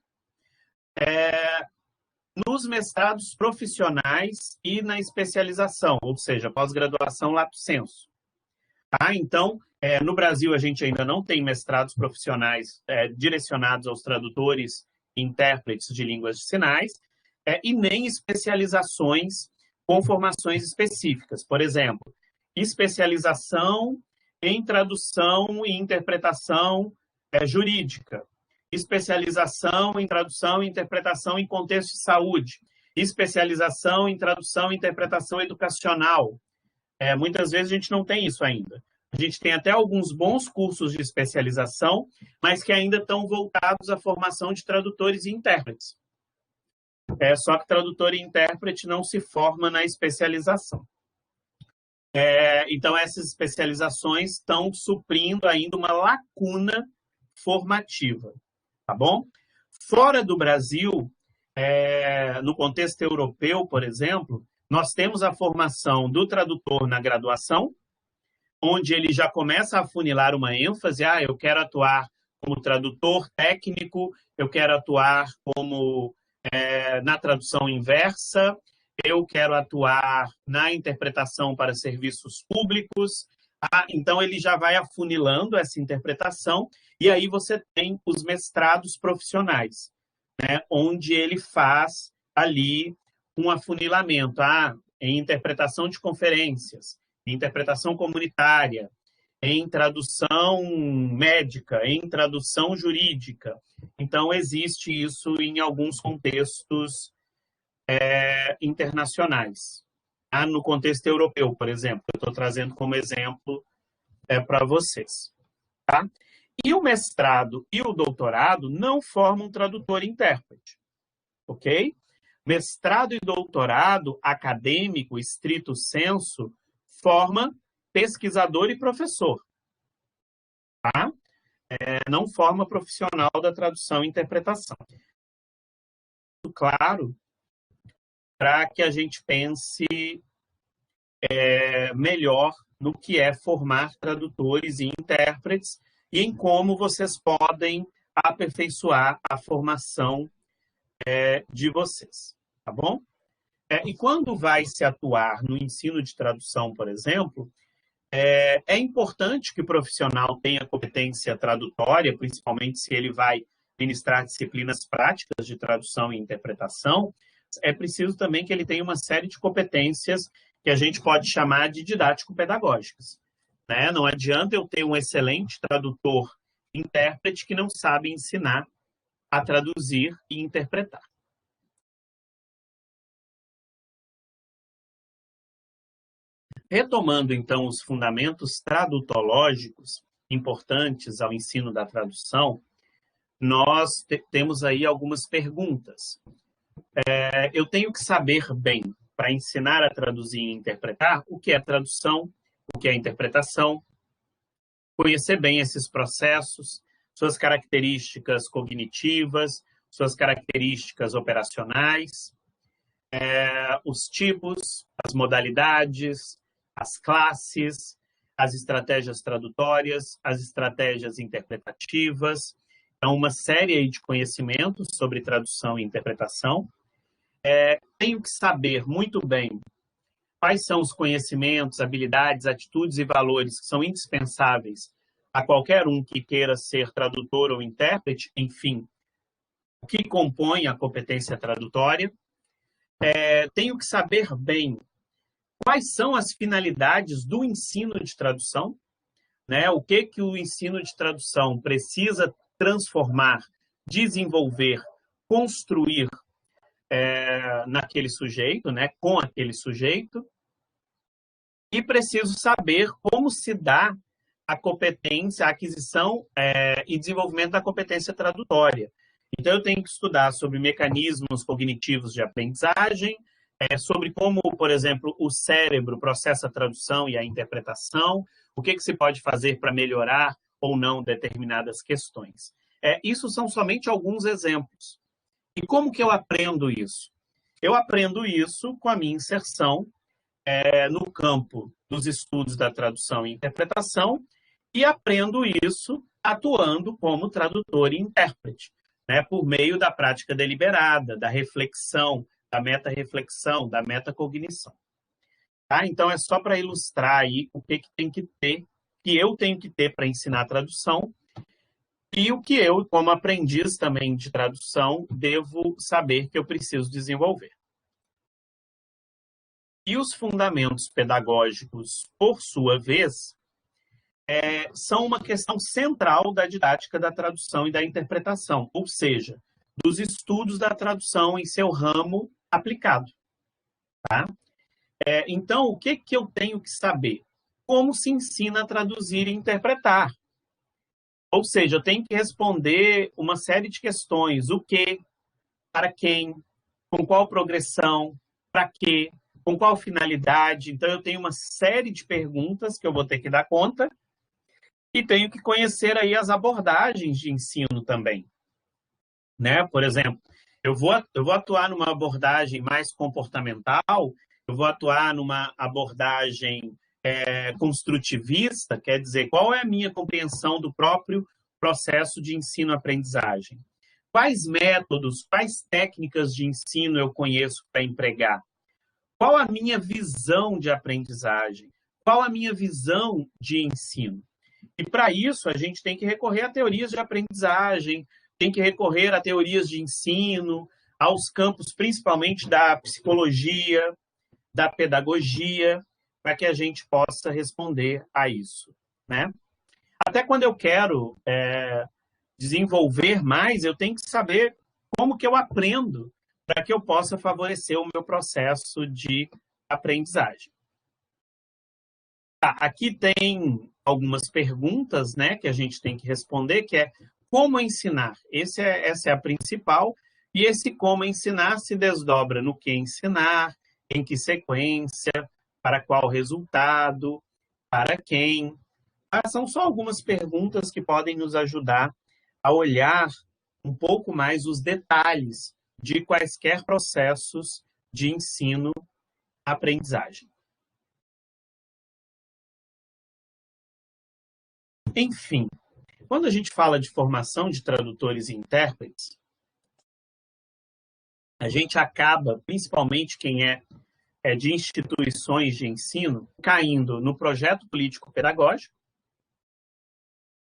nos mestrados profissionais e na especialização, ou seja, pós-graduação lato sensu. Tá? Então, no Brasil, a gente ainda não tem mestrados profissionais direcionados aos tradutores e intérpretes de línguas de sinais, e nem especializações com formações específicas. Por exemplo, especialização em tradução e interpretação jurídica, especialização em tradução e interpretação em contexto de saúde, especialização em tradução e interpretação educacional. Muitas vezes a gente não tem isso ainda. A gente tem até alguns bons cursos de especialização, mas que ainda estão voltados à formação de tradutores e intérpretes. Só que tradutor e intérprete não se forma na especialização. Então, essas especializações estão suprindo ainda uma lacuna formativa. Tá bom? Fora do Brasil, no contexto europeu, por exemplo, nós temos a formação do tradutor na graduação, onde ele já começa a afunilar uma ênfase, eu quero atuar como tradutor técnico, eu quero atuar como na tradução inversa, eu quero atuar na interpretação para serviços públicos. Então, ele já vai afunilando essa interpretação, e aí você tem os mestrados profissionais, né, onde ele faz ali um afunilamento. em interpretação de conferências, em interpretação comunitária, em tradução médica, em tradução jurídica. Então, existe isso em alguns contextos internacionais. No contexto europeu, por exemplo, eu estou trazendo como exemplo para vocês. Tá? E o mestrado e o doutorado não formam tradutor e intérprete. Ok? Mestrado e doutorado acadêmico, estrito sensu, forma pesquisador e professor. Tá? Não forma profissional da tradução e interpretação. Claro, para que a gente pense melhor no que é formar tradutores e intérpretes e em como vocês podem aperfeiçoar a formação de vocês, tá bom? E quando vai se atuar no ensino de tradução, por exemplo, é importante que o profissional tenha competência tradutória, principalmente se ele vai ministrar disciplinas práticas de tradução e interpretação. É preciso também que ele tenha uma série de competências que a gente pode chamar de didático-pedagógicas. Né? Não adianta eu ter um excelente tradutor intérprete que não sabe ensinar a traduzir e interpretar. Retomando, então, os fundamentos tradutológicos importantes ao ensino da tradução, nós temos aí algumas perguntas. Eu tenho que saber bem, para ensinar a traduzir e interpretar, o que é tradução, o que é interpretação, conhecer bem esses processos, suas características cognitivas, suas características operacionais, os tipos, as modalidades, as classes, as estratégias tradutórias, as estratégias interpretativas. Então, uma série de conhecimentos sobre tradução e interpretação. Tenho que saber muito bem quais são os conhecimentos, habilidades, atitudes e valores que são indispensáveis a qualquer um que queira ser tradutor ou intérprete, enfim, o que compõe a competência tradutória. Tenho que saber bem quais são as finalidades do ensino de tradução, né? O que o ensino de tradução precisa transformar, desenvolver, construir naquele sujeito, né? Com aquele sujeito. E preciso saber como se dá a competência, a aquisição e desenvolvimento da competência tradutória. Então, eu tenho que estudar sobre mecanismos cognitivos de aprendizagem, sobre como, por exemplo, o cérebro processa a tradução e a interpretação, o que se pode fazer para melhorar ou não determinadas questões. Isso são somente alguns exemplos. E como que eu aprendo isso? Eu aprendo isso com a minha inserção no campo dos estudos da tradução e interpretação e aprendo isso atuando como tradutor e intérprete, né, por meio da prática deliberada, da reflexão, da meta-reflexão, da metacognição. Tá? Então, é só para ilustrar aí o que tem que ter, que eu tenho que ter para ensinar a tradução e o que eu, como aprendiz também de tradução, devo saber que eu preciso desenvolver. E os fundamentos pedagógicos, por sua vez, são uma questão central da didática da tradução e da interpretação, ou seja, dos estudos da tradução em seu ramo aplicado. Tá? Então, o que eu tenho que saber? Como se ensina a traduzir e interpretar? Ou seja, eu tenho que responder uma série de questões. O que, para quem, com qual progressão, para quê, com qual finalidade. Então, eu tenho uma série de perguntas que eu vou ter que dar conta e tenho que conhecer aí as abordagens de ensino também. Né? Por exemplo, eu vou atuar numa abordagem mais comportamental, eu vou atuar numa abordagem construtivista, quer dizer, qual é a minha compreensão do próprio processo de ensino-aprendizagem? Quais métodos, quais técnicas de ensino eu conheço para empregar? Qual a minha visão de aprendizagem? Qual a minha visão de ensino? E para isso a gente tem que recorrer a teorias de aprendizagem, tem que recorrer a teorias de ensino, aos campos principalmente da psicologia, da pedagogia, para que a gente possa responder a isso, né? Até quando eu quero desenvolver mais, eu tenho que saber como que eu aprendo para que eu possa favorecer o meu processo de aprendizagem. Tá, aqui tem algumas perguntas, né, que a gente tem que responder, que é como ensinar. Essa é a principal, e esse como ensinar se desdobra no que ensinar, em que sequência, para qual resultado, para quem. São só algumas perguntas que podem nos ajudar a olhar um pouco mais os detalhes de quaisquer processos de ensino-aprendizagem. Enfim, quando a gente fala de formação de tradutores e intérpretes, a gente acaba, principalmente quem é de instituições de ensino, caindo no projeto político-pedagógico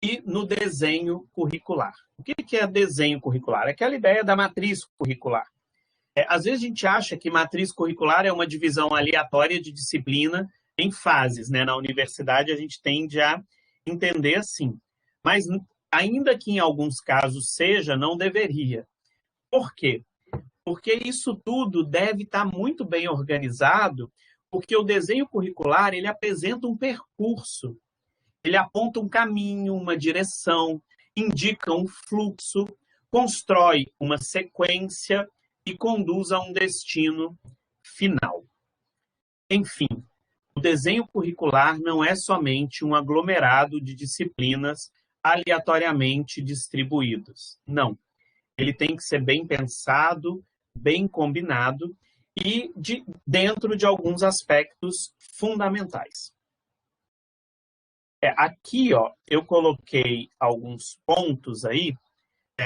e no desenho curricular. O que é desenho curricular? É aquela ideia da matriz curricular. Às vezes a gente acha que matriz curricular é uma divisão aleatória de disciplina em fases, né? Na universidade a gente tende a entender assim. Mas ainda que em alguns casos seja, não deveria. Por quê? Porque isso tudo deve estar muito bem organizado, porque o desenho curricular ele apresenta um percurso, ele aponta um caminho, uma direção, indica um fluxo, constrói uma sequência e conduz a um destino final. Enfim, o desenho curricular não é somente um aglomerado de disciplinas aleatoriamente distribuídas. Não. Ele tem que ser bem pensado, bem combinado e dentro de alguns aspectos fundamentais. Aqui, eu coloquei alguns pontos aí,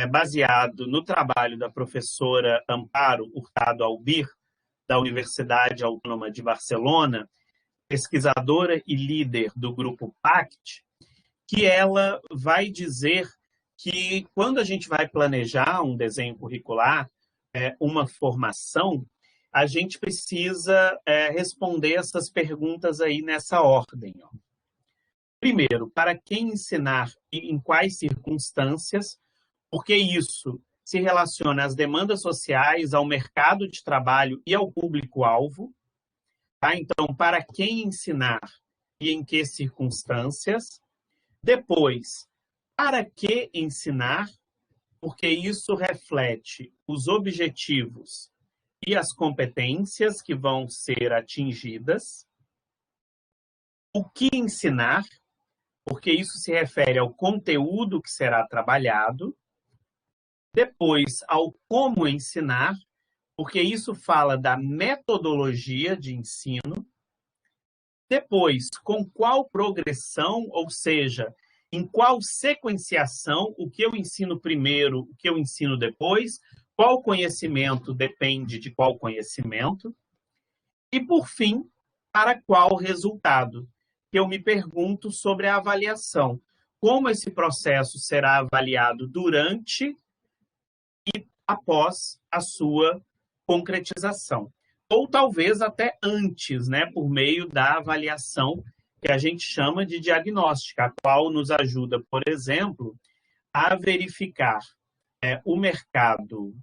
baseado no trabalho da professora Amparo Hurtado Albir, da Universidade Autônoma de Barcelona, pesquisadora e líder do grupo PACT, que ela vai dizer que quando a gente vai planejar um desenho curricular, uma formação, a gente precisa responder essas perguntas aí nessa ordem. Primeiro, para quem ensinar e em quais circunstâncias, porque isso se relaciona às demandas sociais, ao mercado de trabalho e ao público-alvo. Tá? Então, para quem ensinar e em que circunstâncias. Depois, para que ensinar? Porque isso reflete os objetivos e as competências que vão ser atingidas. O que ensinar? Porque isso se refere ao conteúdo que será trabalhado. Depois, ao como ensinar, porque isso fala da metodologia de ensino. Depois, com qual progressão, ou seja, em qual sequenciação, o que eu ensino primeiro, o que eu ensino depois, qual conhecimento depende de qual conhecimento. E, por fim, para qual resultado? Eu me pergunto sobre a avaliação. Como esse processo será avaliado durante e após a sua concretização. Ou talvez até antes, né, por meio da avaliação que a gente chama de diagnóstica, a qual nos ajuda, por exemplo, a verificar o mercado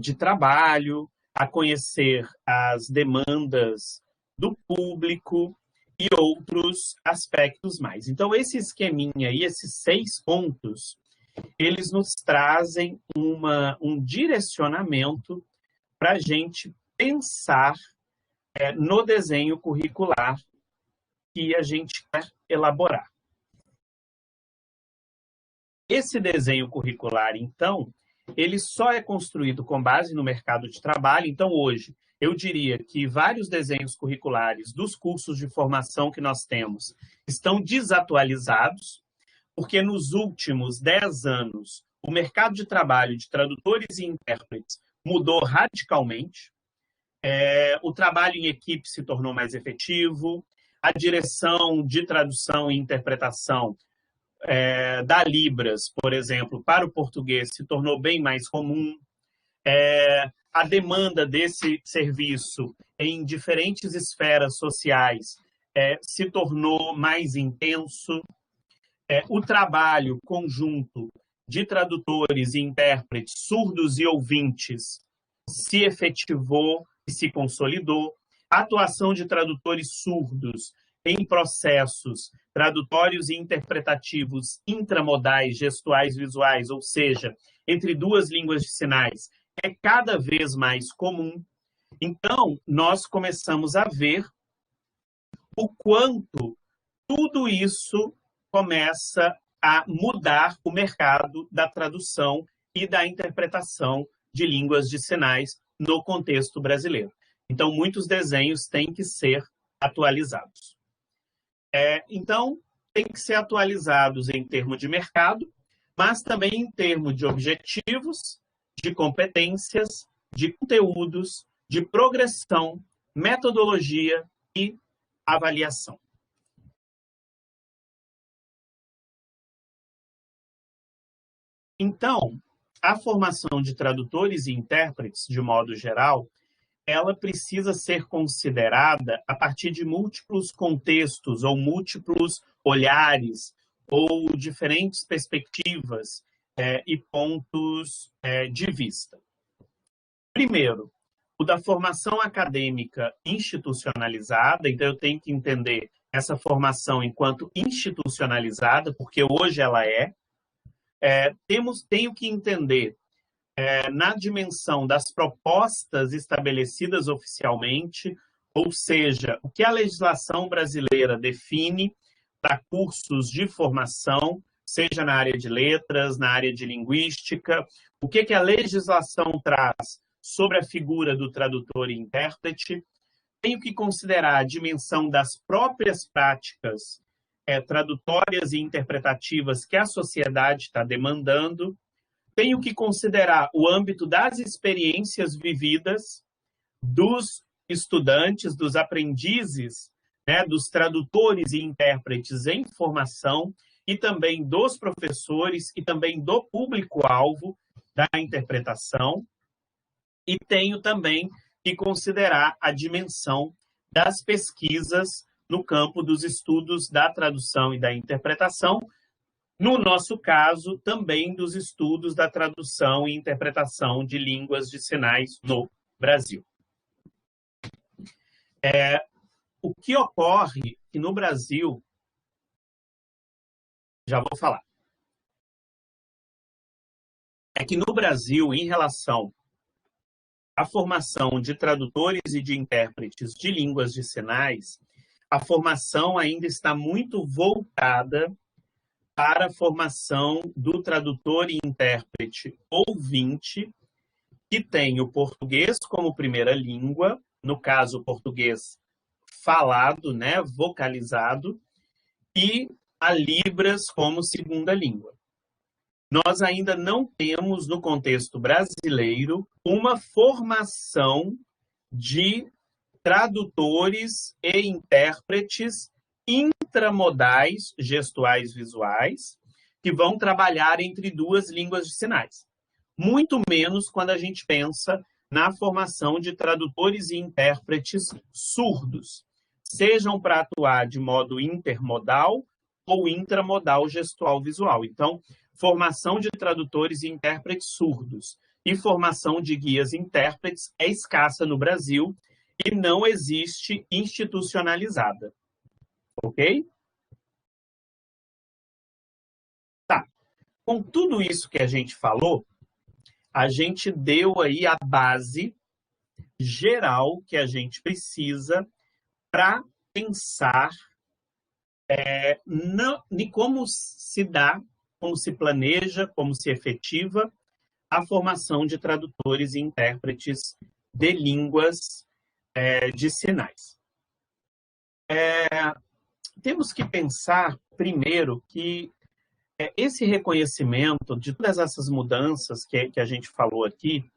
de trabalho, a conhecer as demandas do público e outros aspectos mais. Então, esse esqueminha aí, esses 6 pontos, eles nos trazem um direcionamento para a gente pensar no desenho curricular que a gente quer elaborar. Esse desenho curricular, então, ele só é construído com base no mercado de trabalho. Então, hoje, eu diria que vários desenhos curriculares dos cursos de formação que nós temos estão desatualizados, porque nos últimos 10 anos, o mercado de trabalho de tradutores e intérpretes mudou radicalmente. O trabalho em equipe se tornou mais efetivo, a direção de tradução e interpretação da Libras, por exemplo, para o português se tornou bem mais comum. a demanda desse serviço em diferentes esferas sociais se tornou mais intenso. O trabalho conjunto de tradutores e intérpretes, surdos e ouvintes, se efetivou e se consolidou. A atuação de tradutores surdos em processos tradutórios e interpretativos intramodais, gestuais, visuais, ou seja, entre duas línguas de sinais, é cada vez mais comum. Então, nós começamos a ver o quanto tudo isso começa a mudar o mercado da tradução e da interpretação de línguas de sinais no contexto brasileiro. Então, muitos desenhos têm que ser atualizados. Então, tem que ser atualizados em termos de mercado, mas também em termos de objetivos, de competências, de conteúdos, de progressão, metodologia e avaliação. Então, a formação de tradutores e intérpretes, de modo geral, ela precisa ser considerada a partir de múltiplos contextos ou múltiplos olhares ou diferentes perspectivas e pontos de vista. Primeiro, o da formação acadêmica institucionalizada, então eu tenho que entender essa formação enquanto institucionalizada, porque hoje ela tenho que entender na dimensão das propostas estabelecidas oficialmente, ou seja, o que a legislação brasileira define para cursos de formação, seja na área de letras, na área de linguística, o que a legislação traz sobre a figura do tradutor e intérprete. Tenho que considerar a dimensão das próprias práticas tradutórias e interpretativas que a sociedade está demandando. Tenho que considerar o âmbito das experiências vividas dos estudantes, dos aprendizes, dos tradutores e intérpretes em formação e também dos professores e também do público-alvo da interpretação. E tenho também que considerar a dimensão das pesquisas no campo dos estudos da tradução e da interpretação, no nosso caso, também dos estudos da tradução e interpretação de línguas de sinais no Brasil. O que ocorre que no Brasil, já vou falar, é que no Brasil, em relação à formação de tradutores e de intérpretes de línguas de sinais, a formação ainda está muito voltada para a formação do tradutor e intérprete ouvinte, que tem o português como primeira língua, no caso, o português falado, vocalizado, e a Libras como segunda língua. Nós ainda não temos, no contexto brasileiro, uma formação de tradutores e intérpretes intramodais, gestuais visuais, que vão trabalhar entre duas línguas de sinais. Muito menos quando a gente pensa na formação de tradutores e intérpretes surdos, sejam para atuar de modo intermodal ou intramodal gestual visual. Então, formação de tradutores e intérpretes surdos e formação de guias e intérpretes é escassa no Brasil e não existe institucionalizada. Ok? Tá. Com tudo isso que a gente falou, a gente deu aí a base geral que a gente precisa para pensar em como se dá, como se planeja, como se efetiva a formação de tradutores e intérpretes de línguas de sinais. Temos que pensar, primeiro, que esse reconhecimento de todas essas mudanças que a gente falou aqui,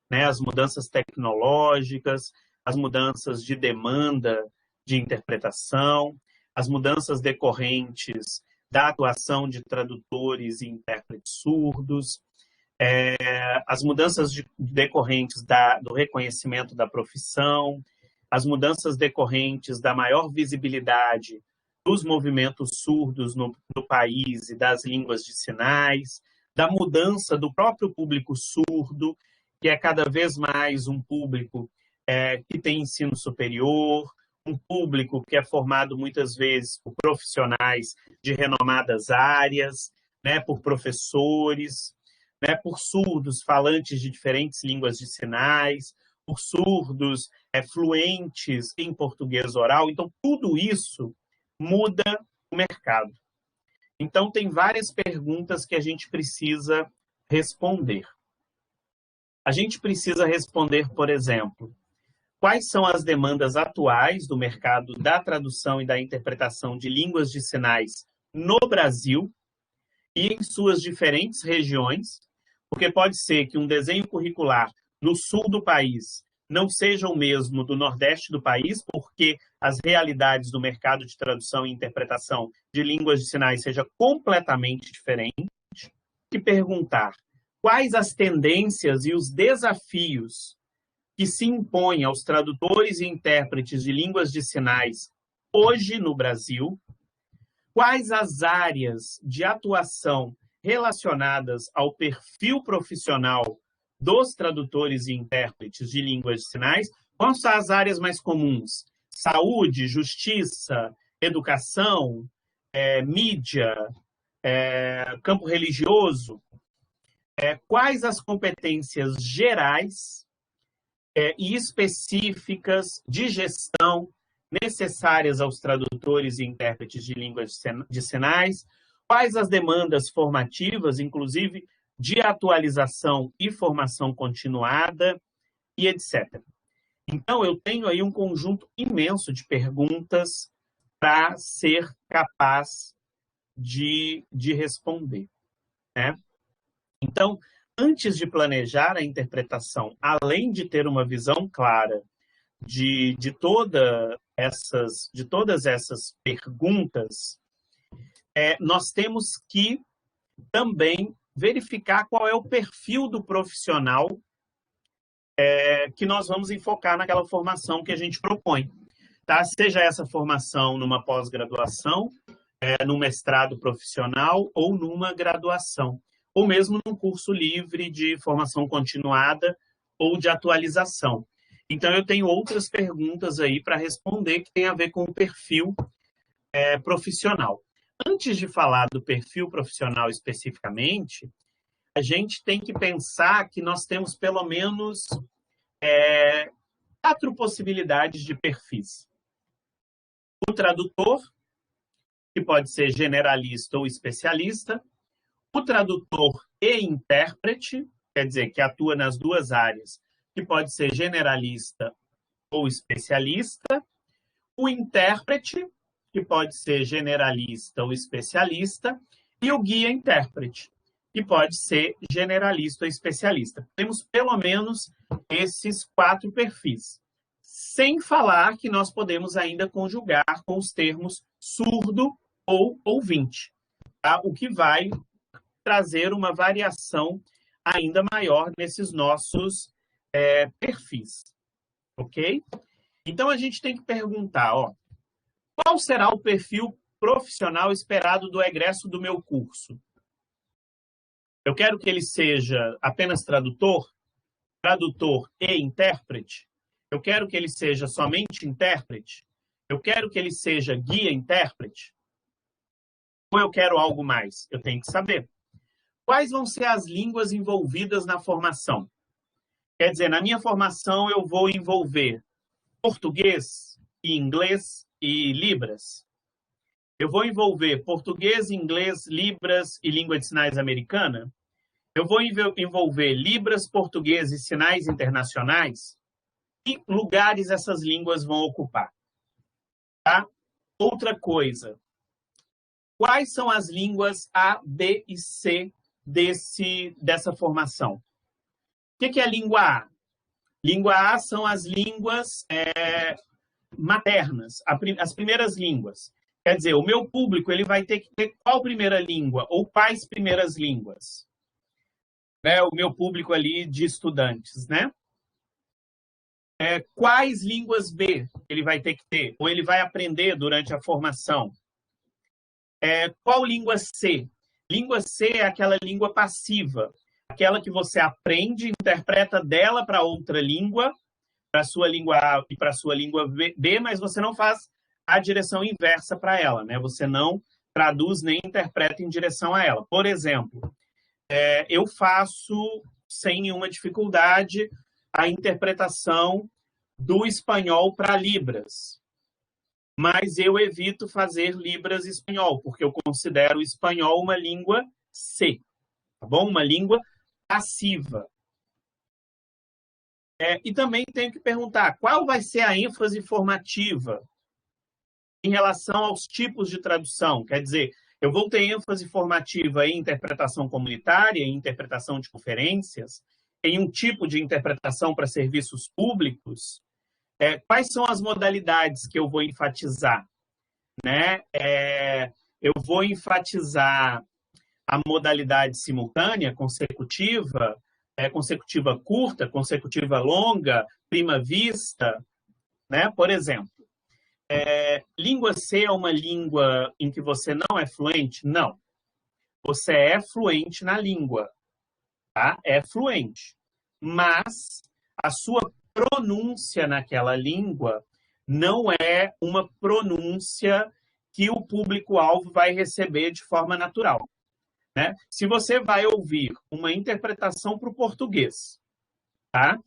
as mudanças tecnológicas, as mudanças de demanda de interpretação, as mudanças decorrentes da atuação de tradutores e intérpretes surdos, as mudanças decorrentes do reconhecimento da profissão, as mudanças decorrentes da maior visibilidade dos movimentos surdos no país e das línguas de sinais, da mudança do próprio público surdo, que é cada vez mais um público que tem ensino superior, um público que é formado muitas vezes por profissionais de renomadas áreas, né, por professores, né, por surdos falantes de diferentes línguas de sinais, por surdos fluentes em português oral. Então, tudo isso muda o mercado. Então, tem várias perguntas que a gente precisa responder. A gente precisa responder, por exemplo, quais são as demandas atuais do mercado da tradução e da interpretação de línguas de sinais no Brasil e em suas diferentes regiões, porque pode ser que um desenho curricular no sul do país não seja o mesmo do nordeste do país, porque as realidades do mercado de tradução e interpretação de línguas de sinais seja completamente diferente. E perguntar quais as tendências e os desafios que se impõem aos tradutores e intérpretes de línguas de sinais hoje no Brasil, quais as áreas de atuação relacionadas ao perfil profissional dos tradutores e intérpretes de línguas de sinais, quais são as áreas mais comuns? Saúde, justiça, educação, mídia, campo religioso. Quais as competências gerais e específicas de gestão necessárias aos tradutores e intérpretes de línguas de sinais, quais as demandas formativas, inclusive de atualização e formação continuada, e etc. Então, eu tenho aí um conjunto imenso de perguntas para ser capaz de responder, né? Então, antes de planejar a interpretação, além de ter uma visão clara de todas essas perguntas, nós temos que também verificar qual é o perfil do profissional que nós vamos enfocar naquela formação que a gente propõe. Tá? Seja essa formação numa pós-graduação, num mestrado profissional ou numa graduação, ou mesmo num curso livre de formação continuada ou de atualização. Então, eu tenho outras perguntas aí para responder que tem a ver com o perfil profissional. Antes de falar do perfil profissional especificamente, a gente tem que pensar que nós temos pelo menos 4 possibilidades de perfis. O tradutor, que pode ser generalista ou especialista, o tradutor e intérprete, quer dizer, que atua nas duas áreas, que pode ser generalista ou especialista, o intérprete, que pode ser generalista ou especialista, e o guia-intérprete, que pode ser generalista ou especialista. Temos pelo menos esses 4 perfis. Sem falar que nós podemos ainda conjugar com os termos surdo ou ouvinte, tá? O que vai trazer uma variação ainda maior nesses nossos perfis, ok? Então, a gente tem que perguntar, qual será o perfil profissional esperado do egresso do meu curso? Eu quero que ele seja apenas tradutor e intérprete? Eu quero que ele seja somente intérprete? Eu quero que ele seja guia-intérprete? Ou eu quero algo mais? Eu tenho que saber. Quais vão ser as línguas envolvidas na formação? Quer dizer, na minha formação eu vou envolver português e inglês e Libras. Eu vou envolver português, inglês, Libras e língua de sinais americana. Eu vou envolver Libras, português e sinais internacionais. Que lugares essas línguas vão ocupar? Tá? Outra coisa. Quais são as línguas A, B e C dessa formação? O que é a língua A? Língua A são as línguas maternas, as primeiras línguas. Quer dizer, o meu público ele vai ter que ter qual primeira língua ou quais primeiras línguas? né, o meu público ali de estudantes, né? Quais línguas B ele vai ter que ter, ou ele vai aprender durante a formação? Qual língua C? Língua C é aquela língua passiva, aquela que você aprende, interpreta dela para outra língua, para a sua língua A e para a sua língua B, mas você não faz a direção inversa para ela, né? Você não traduz nem interpreta em direção a ela. Por exemplo, eu faço sem nenhuma dificuldade a interpretação do espanhol para Libras, mas eu evito fazer Libras e espanhol, porque eu considero o espanhol uma língua C, tá bom? Uma língua passiva. E também tenho que perguntar qual vai ser a ênfase formativa em relação aos tipos de tradução. Quer dizer, eu vou ter ênfase formativa em interpretação comunitária, em interpretação de conferências, em um tipo de interpretação para serviços públicos. Quais são as modalidades que eu vou enfatizar? Né? Eu vou enfatizar a modalidade simultânea, consecutiva, consecutiva curta, consecutiva longa, prima vista, né? Por exemplo, língua C é uma língua em que você não é fluente? Não. Você é fluente na língua, tá? É fluente. Mas a sua pronúncia naquela língua não é uma pronúncia que o público-alvo vai receber de forma natural. Né? Se você vai ouvir uma interpretação para o português, tá?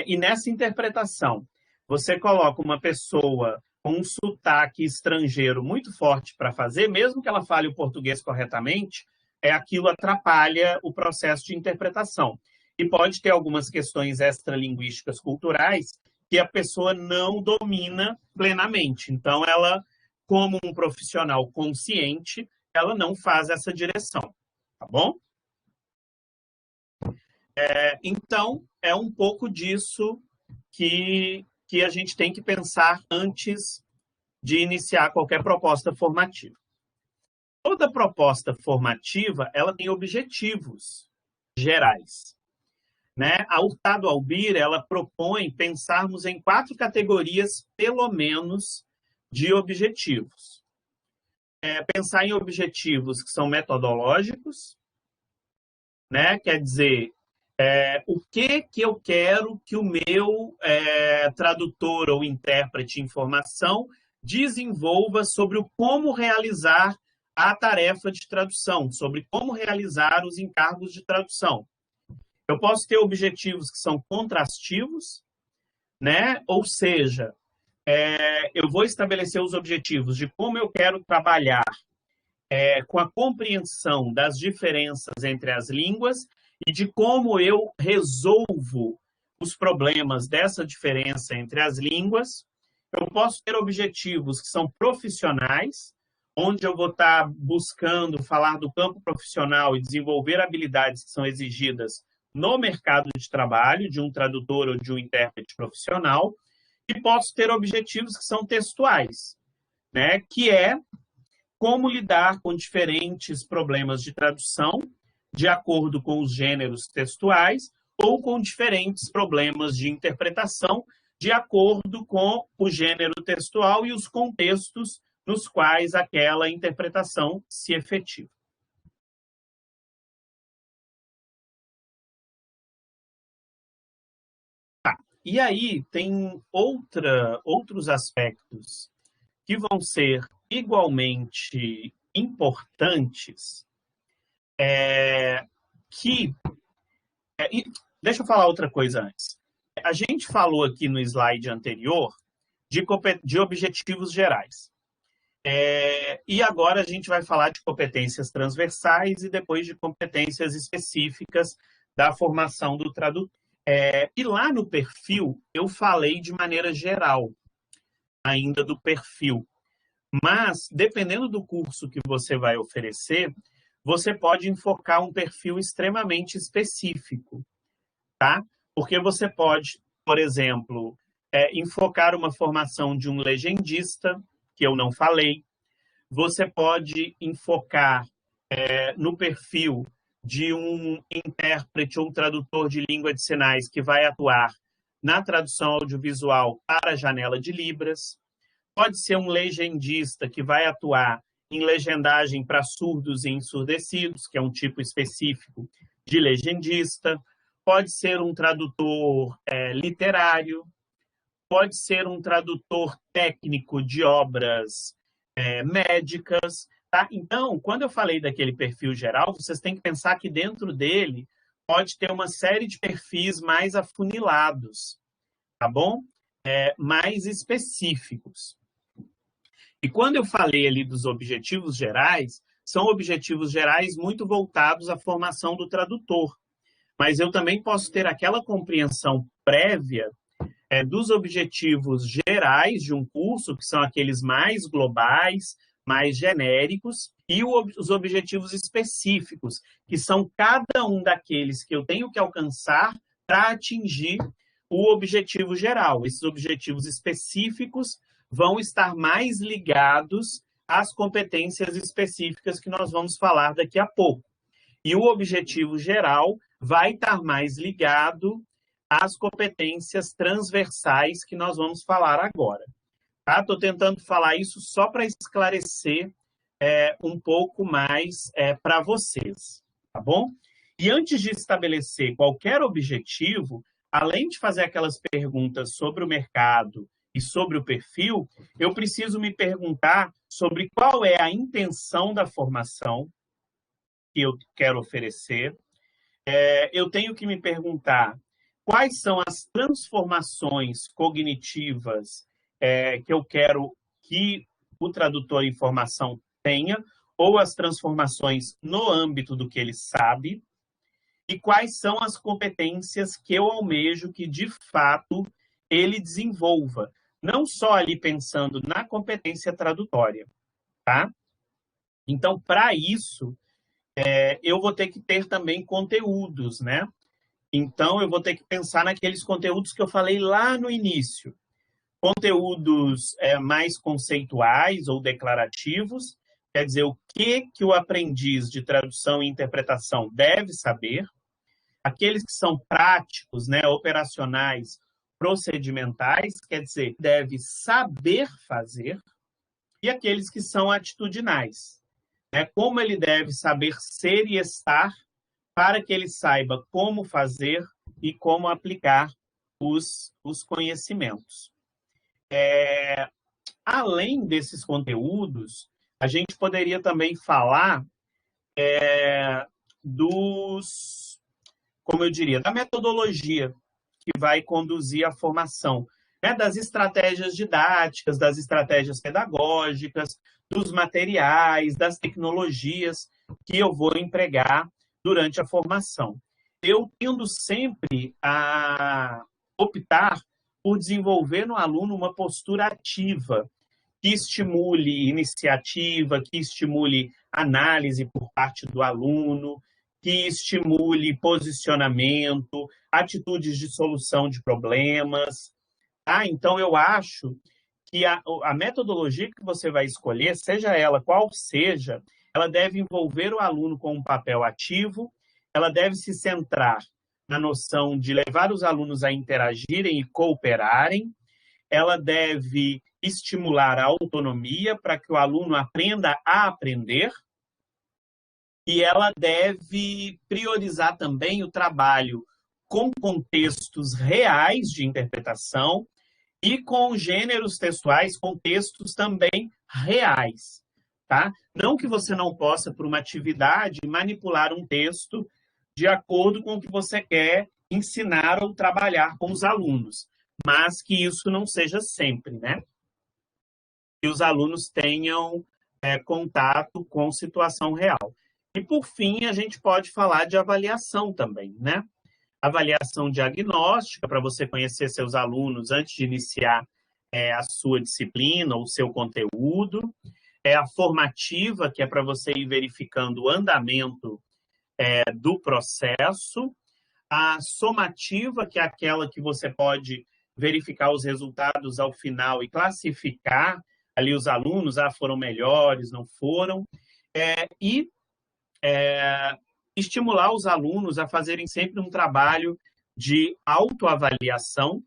E nessa interpretação, você coloca uma pessoa com um sotaque estrangeiro muito forte para fazer, mesmo que ela fale o português corretamente, aquilo atrapalha o processo de interpretação. E pode ter algumas questões extralinguísticas culturais que a pessoa não domina plenamente. Então, ela, como um profissional consciente, ela não faz essa direção, tá bom? Então, é um pouco disso que a gente tem que pensar antes de iniciar qualquer proposta formativa. Toda proposta formativa, ela tem objetivos gerais. Né? A Hurtado Albir, ela propõe pensarmos em 4 categorias, pelo menos, de objetivos. Pensar em objetivos que são metodológicos, né? Quer dizer, o que eu quero que o meu tradutor ou intérprete em formação desenvolva sobre o como realizar a tarefa de tradução, sobre como realizar os encargos de tradução. Eu posso ter objetivos que são contrastivos, né? Ou seja, eu vou estabelecer os objetivos de como eu quero trabalhar com a compreensão das diferenças entre as línguas e de como eu resolvo os problemas dessa diferença entre as línguas. Eu posso ter objetivos que são profissionais, onde eu vou estar buscando falar do campo profissional e desenvolver habilidades que são exigidas no mercado de trabalho de um tradutor ou de um intérprete profissional, e posso ter objetivos que são textuais, né? Que é como lidar com diferentes problemas de tradução de acordo com os gêneros textuais ou com diferentes problemas de interpretação de acordo com o gênero textual e os contextos nos quais aquela interpretação se efetiva. E aí tem outros aspectos que vão ser igualmente importantes, deixa eu falar outra coisa antes. A gente falou aqui no slide anterior de objetivos gerais. E agora a gente vai falar de competências transversais e depois de competências específicas da formação do tradutor. E lá no perfil, eu falei de maneira geral ainda do perfil. Mas, dependendo do curso que você vai oferecer, você pode enfocar um perfil extremamente específico, tá? Porque você pode, por exemplo, enfocar uma formação de um legendista, que eu não falei. Você pode enfocar no perfil de um intérprete ou um tradutor de língua de sinais que vai atuar na tradução audiovisual para a janela de Libras. Pode ser um legendista que vai atuar em legendagem para surdos e ensurdecidos, que é um tipo específico de legendista. Pode ser um tradutor literário, pode ser um tradutor técnico de obras médicas. Tá? Então, quando eu falei daquele perfil geral, vocês têm que pensar que dentro dele pode ter uma série de perfis mais afunilados, tá bom? Mais específicos. E quando eu falei ali dos objetivos gerais, são objetivos gerais muito voltados à formação do tradutor. Mas eu também posso ter aquela compreensão prévia dos objetivos gerais de um curso, que são aqueles mais globais, mais genéricos, e os objetivos específicos, que são cada um daqueles que eu tenho que alcançar para atingir o objetivo geral. Esses objetivos específicos vão estar mais ligados às competências específicas que nós vamos falar daqui a pouco. E o objetivo geral vai estar mais ligado às competências transversais que nós vamos falar agora. Estou tentando falar isso só para esclarecer um pouco mais para vocês, tá bom? E antes de estabelecer qualquer objetivo, além de fazer aquelas perguntas sobre o mercado e sobre o perfil, eu preciso me perguntar sobre qual é a intenção da formação que eu quero oferecer. Eu tenho que me perguntar quais são as transformações cognitivas que eu quero que o tradutor em formação tenha, ou as transformações no âmbito do que ele sabe, e quais são as competências que eu almejo que, de fato, ele desenvolva. Não só ali pensando na competência tradutória, tá? Então, para isso, eu vou ter que ter também conteúdos, né? Então, eu vou ter que pensar naqueles conteúdos que eu falei lá no início. Conteúdos mais conceituais ou declarativos, quer dizer, o que o aprendiz de tradução e interpretação deve saber. Aqueles que são práticos, né, operacionais, procedimentais, quer dizer, deve saber fazer. E aqueles que são atitudinais, né, como ele deve saber ser e estar para que ele saiba como fazer e como aplicar os conhecimentos. Além desses conteúdos, a gente poderia também falar como eu diria, da metodologia que vai conduzir a formação, né, das estratégias didáticas, das estratégias pedagógicas, dos materiais, das tecnologias que eu vou empregar durante a formação. Eu tendo sempre a optar por desenvolver no aluno uma postura ativa, que estimule iniciativa, que estimule análise por parte do aluno, que estimule posicionamento, atitudes de solução de problemas. Então, eu acho que a metodologia que você vai escolher, seja ela qual seja, ela deve envolver o aluno com um papel ativo, ela deve se centrar na noção de levar os alunos a interagirem e cooperarem, ela deve estimular a autonomia para que o aluno aprenda a aprender, e ela deve priorizar também o trabalho com contextos reais de interpretação e com gêneros textuais, com textos também reais, tá? Não que você não possa, por uma atividade, manipular um texto de acordo com o que você quer ensinar ou trabalhar com os alunos, mas que isso não seja sempre, né? Que os alunos tenham contato com situação real. E, por fim, a gente pode falar de avaliação também, né? Avaliação diagnóstica, para você conhecer seus alunos antes de iniciar a sua disciplina ou seu conteúdo. A formativa, que é para você ir verificando o andamento do processo. A somativa, que é aquela que você pode verificar os resultados ao final e classificar ali os alunos, foram melhores, não foram. estimular os alunos a fazerem sempre um trabalho de autoavaliação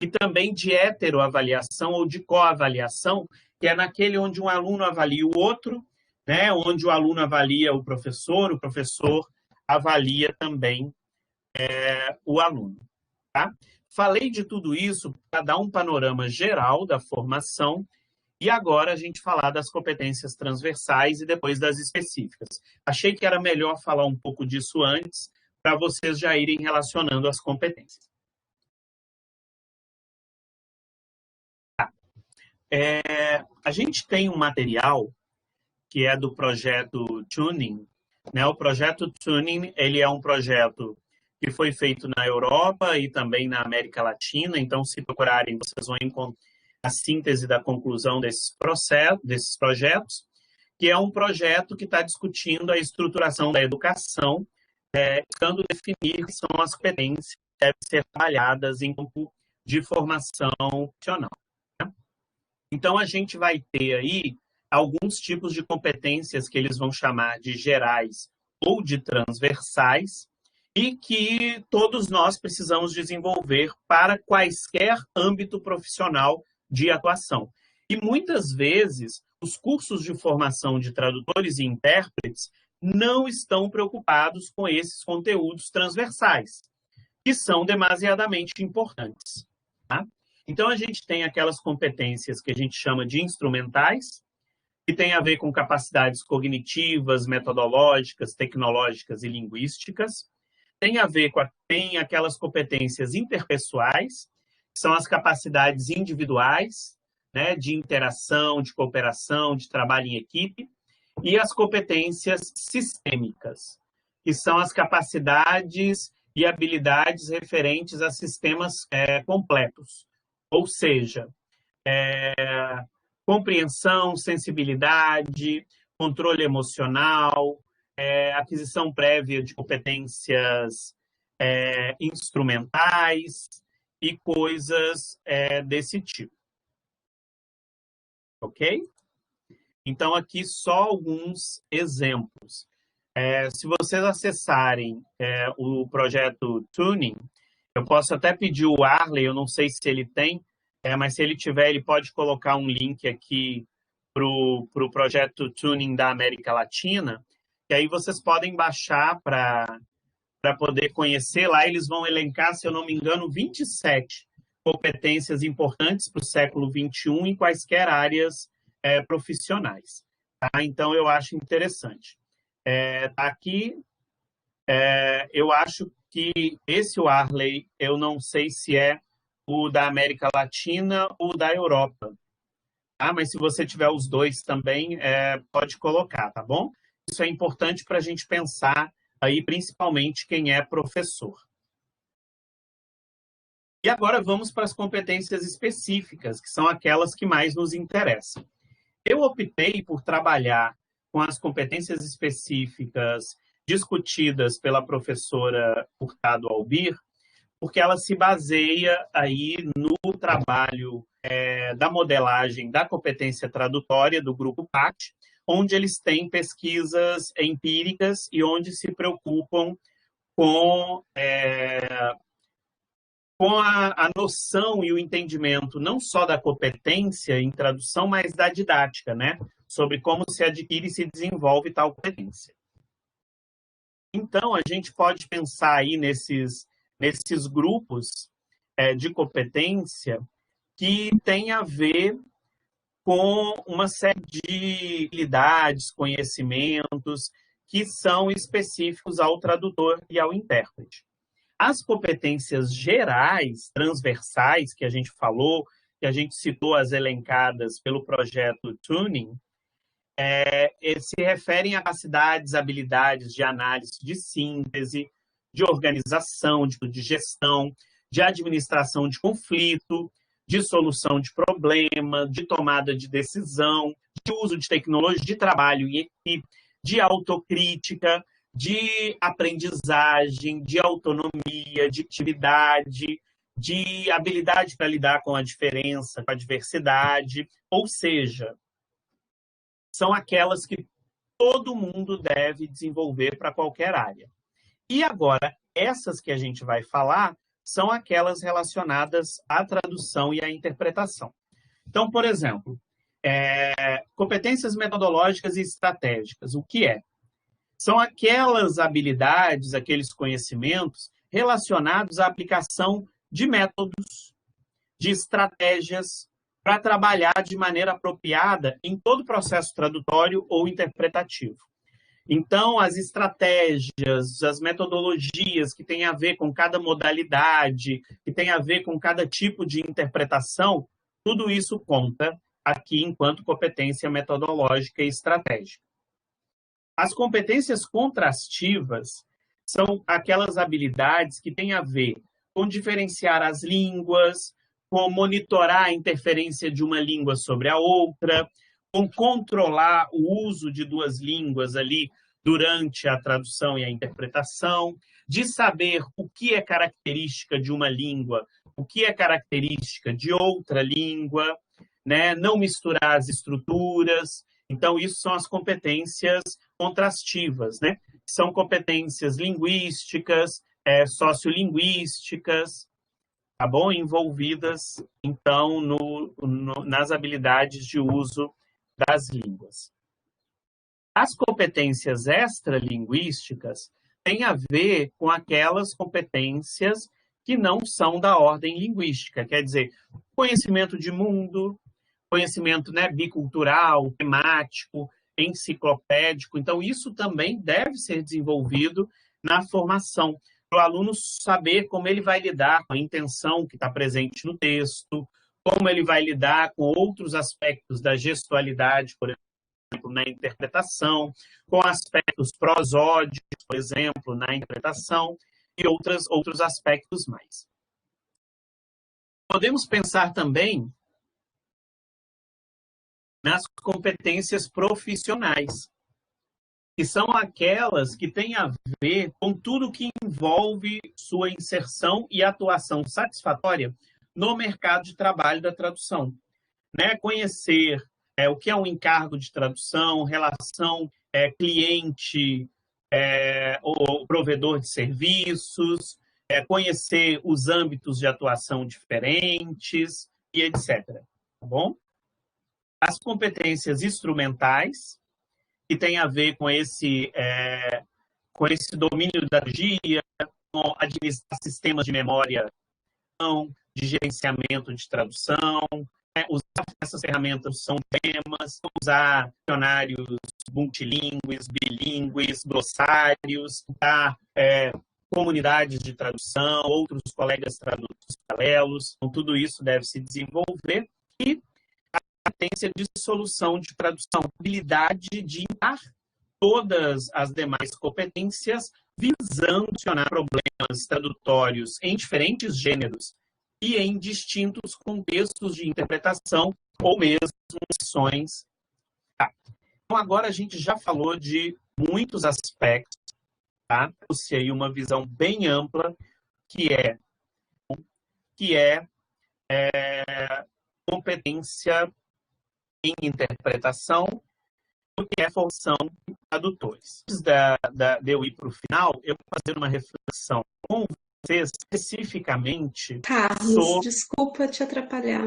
e também de heteroavaliação ou de coavaliação, que é naquele onde um aluno avalia o outro, né, onde o aluno avalia o professor avalia também o aluno. Tá? Falei de tudo isso para dar um panorama geral da formação e agora a gente falar das competências transversais e depois das específicas. Achei que era melhor falar um pouco disso antes, para vocês já irem relacionando as competências. Tá. A gente tem um material que é do projeto Tuning, né? O projeto Tuning, ele é um projeto que foi feito na Europa e também na América Latina, então se procurarem, vocês vão encontrar a síntese da conclusão desses projetos, que é um projeto que está discutindo a estruturação da educação, buscando definir que são as competências que devem ser trabalhadas em campo de formação profissional. Né? Então, a gente vai ter aí alguns tipos de competências que eles vão chamar de gerais ou de transversais e que todos nós precisamos desenvolver para quaisquer âmbito profissional de atuação. E muitas vezes os cursos de formação de tradutores e intérpretes não estão preocupados com esses conteúdos transversais, que são demasiadamente importantes. Tá? Então, a gente tem aquelas competências que a gente chama de instrumentais, que tem a ver com capacidades cognitivas, metodológicas, tecnológicas e linguísticas. Tem a ver com aquelas competências interpessoais, que são as capacidades individuais, né, de interação, de cooperação, de trabalho em equipe, e as competências sistêmicas, que são as capacidades e habilidades referentes a sistemas completos, ou seja, compreensão, sensibilidade, controle emocional, aquisição prévia de competências instrumentais e coisas desse tipo. Ok? Então, aqui só alguns exemplos. Se vocês acessarem o projeto Tuning, eu posso até pedir o Arley, eu não sei se ele tem, mas se ele tiver, ele pode colocar um link aqui para o projeto Tuning da América Latina, que aí vocês podem baixar para poder conhecer. Lá eles vão elencar, se eu não me engano, 27 competências importantes para o século XXI em quaisquer áreas profissionais. Tá? Então, eu acho interessante. Tá aqui, eu acho que esse Arley, eu não sei se é o da América Latina ou da Europa. Tá? Mas se você tiver os dois também, pode colocar, tá bom? Isso é importante para a gente pensar aí, principalmente quem é professor. E agora vamos para as competências específicas, que são aquelas que mais nos interessam. Eu optei por trabalhar com as competências específicas discutidas pela professora Hurtado Albir, porque ela se baseia aí no trabalho da modelagem da competência tradutória do Grupo PACT, onde eles têm pesquisas empíricas e onde se preocupam com a noção e o entendimento não só da competência em tradução, mas da didática, né? Sobre como se adquire e se desenvolve tal competência. Então, a gente pode pensar aí nesses grupos de competência que tem a ver com uma série de habilidades, conhecimentos que são específicos ao tradutor e ao intérprete. As competências gerais, transversais, que a gente falou, que a gente citou as elencadas pelo projeto Tuning, se referem a capacidades, habilidades de análise, de síntese, de organização, de gestão, de administração de conflito, de solução de problema, de tomada de decisão, de uso de tecnologia, de trabalho em equipe, de autocrítica, de aprendizagem, de autonomia, de atividade, de habilidade para lidar com a diferença, com a diversidade, ou seja, são aquelas que todo mundo deve desenvolver para qualquer área. E agora, essas que a gente vai falar são aquelas relacionadas à tradução e à interpretação. Então, por exemplo, competências metodológicas e estratégicas. O que é? São aquelas habilidades, aqueles conhecimentos relacionados à aplicação de métodos, de estratégias, para trabalhar de maneira apropriada em todo o processo tradutório ou interpretativo. Então, as estratégias, as metodologias que têm a ver com cada modalidade, que têm a ver com cada tipo de interpretação, tudo isso conta aqui enquanto competência metodológica e estratégica. As competências contrastivas são aquelas habilidades que têm a ver com diferenciar as línguas, com monitorar a interferência de uma língua sobre a outra, com controlar o uso de duas línguas ali durante a tradução e a interpretação, de saber o que é característica de uma língua, o que é característica de outra língua, né? Não misturar as estruturas. Então, isso são as competências contrastivas, né? São competências linguísticas, sociolinguísticas, tá bom? Envolvidas, então, nas habilidades de uso das línguas. As competências extralinguísticas têm a ver com aquelas competências que não são da ordem linguística, quer dizer, conhecimento de mundo, conhecimento, né, bicultural, temático, enciclopédico. Então, isso também deve ser desenvolvido na formação, para o aluno saber como ele vai lidar com a intenção que está presente no texto, como ele vai lidar com outros aspectos da gestualidade, por exemplo, na interpretação, com aspectos prosódicos, por exemplo, na interpretação, e outros aspectos mais. Podemos pensar também nas competências profissionais, que são aquelas que têm a ver com tudo que envolve sua inserção e atuação satisfatória no mercado de trabalho da tradução. Né? Conhecer o que é um encargo de tradução, relação cliente ou provedor de serviços, conhecer os âmbitos de atuação diferentes e etc. Tá bom? As competências instrumentais, que tem a ver com esse domínio da tecnologia, com administrar sistemas de memória, de gerenciamento de tradução, usar essas ferramentas são temas, usar dicionários multilingües, bilíngues, glossários, usar comunidades de tradução, outros colegas tradutores paralelos. Então, tudo isso deve se desenvolver. E a competência de solução de tradução, habilidade de dar todas as demais competências visando solucionar problemas tradutórios em diferentes gêneros e em distintos contextos de interpretação ou mesmo ações. Tá. Então, agora a gente já falou de muitos aspectos, tá? Trouxe aí uma visão bem ampla, que é competência em interpretação, o que é formação de tradutores. Antes de eu ir para o final, eu vou fazer uma reflexão com vocês especificamente Carlos, desculpa te atrapalhar.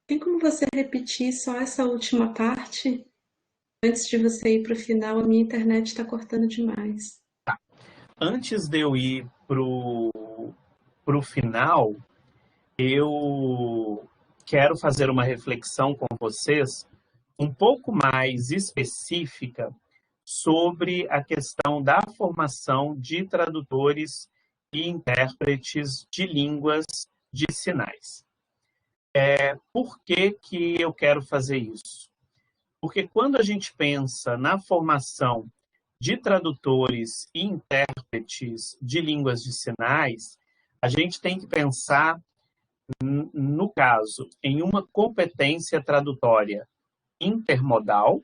Tem como você repetir só essa última parte? Antes de você ir para o final, a minha internet está cortando demais. Tá. Antes de eu ir para o final, eu quero fazer uma reflexão com vocês um pouco mais específica sobre a questão da formação de tradutores e intérpretes de línguas de sinais. Por que que eu quero fazer isso? Porque quando a gente pensa na formação de tradutores e intérpretes de línguas de sinais, a gente tem que pensar, no caso, em uma competência tradutória intermodal,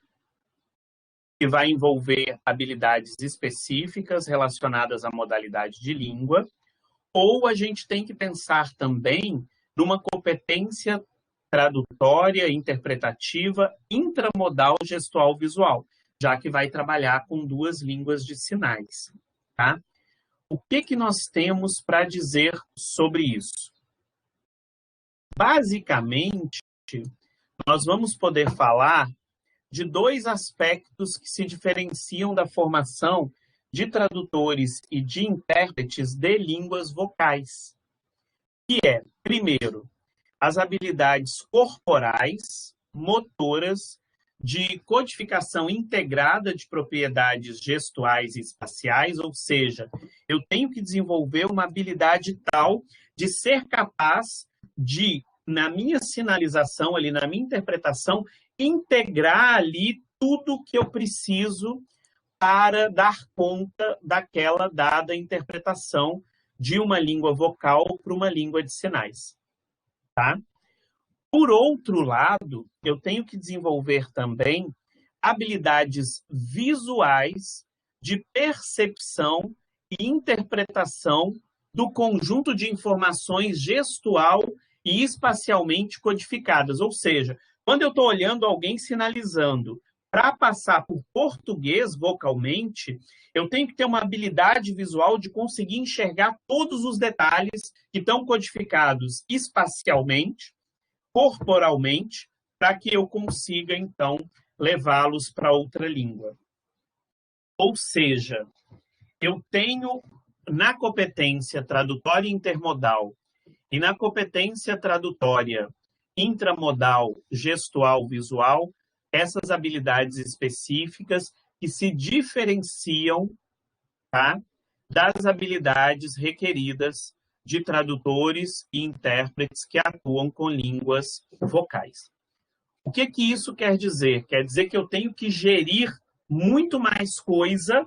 que vai envolver habilidades específicas relacionadas à modalidade de língua, ou a gente tem que pensar também numa competência tradutória, interpretativa, intramodal, gestual, visual. já que vai trabalhar com duas línguas de sinais, tá? O que nós temos para dizer sobre isso? Basicamente, nós vamos poder falar de dois aspectos que se diferenciam da formação de tradutores e de intérpretes de línguas vocais, que é, primeiro, as habilidades corporais, motoras, de codificação integrada de propriedades gestuais e espaciais, ou seja, eu tenho que desenvolver uma habilidade tal de ser capaz de, na minha sinalização ali, na minha interpretação, integrar ali tudo que eu preciso para dar conta daquela dada interpretação de uma língua vocal para uma língua de sinais, tá? Por outro lado, eu tenho que desenvolver também habilidades visuais de percepção e interpretação do conjunto de informações gestual e espacialmente codificadas. Ou seja, quando eu estou olhando alguém sinalizando para passar por português vocalmente, eu tenho que ter uma habilidade visual de conseguir enxergar todos os detalhes que estão codificados espacialmente, corporalmente, para que eu consiga, então, levá-los para outra língua. Ou seja, eu tenho na competência tradutória intermodal e na competência tradutória intramodal, gestual, visual, essas habilidades específicas que se diferenciam, tá, das habilidades requeridas de tradutores e intérpretes que atuam com línguas vocais. O que isso quer dizer? Quer dizer que eu tenho que gerir muito mais coisa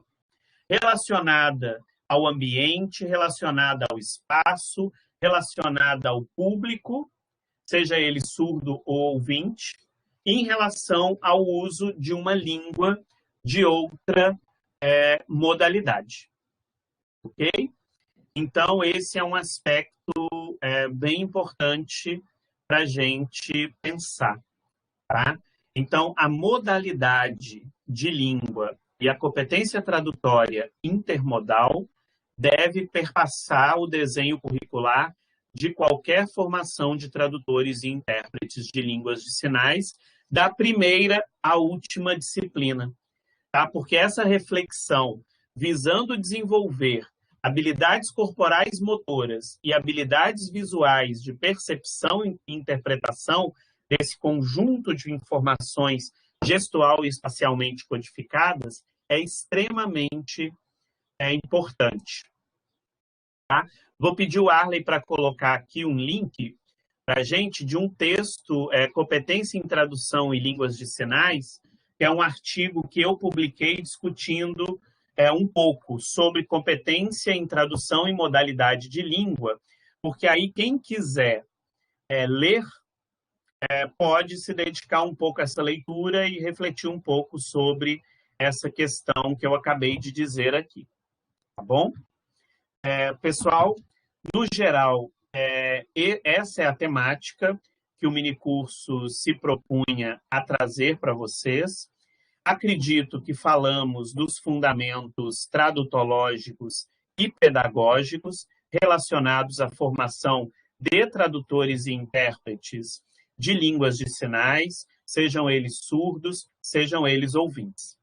relacionada ao ambiente, relacionada ao espaço, relacionada ao público, seja ele surdo ou ouvinte, em relação ao uso de uma língua de outra modalidade. Ok? Então, esse é um aspecto bem importante para a gente pensar. Tá? Então, a modalidade de língua e a competência tradutória intermodal deve perpassar o desenho curricular de qualquer formação de tradutores e intérpretes de línguas de sinais, da primeira à última disciplina. Tá? Porque essa reflexão visando desenvolver habilidades corporais motoras e habilidades visuais de percepção e interpretação desse conjunto de informações gestual e espacialmente codificadas é extremamente importante. Tá? Vou pedir o Arley para colocar aqui um link para a gente de um texto, Competência em Tradução e Línguas de Sinais, que é um artigo que eu publiquei discutindo um pouco sobre competência em tradução e modalidade de língua, porque aí quem quiser ler pode se dedicar um pouco a essa leitura e refletir um pouco sobre essa questão que eu acabei de dizer aqui. Tá bom? Pessoal, no geral, essa é a temática que o minicurso se propunha a trazer para vocês. Acredito que falamos dos fundamentos tradutológicos e pedagógicos relacionados à formação de tradutores e intérpretes de línguas de sinais, sejam eles surdos, sejam eles ouvintes.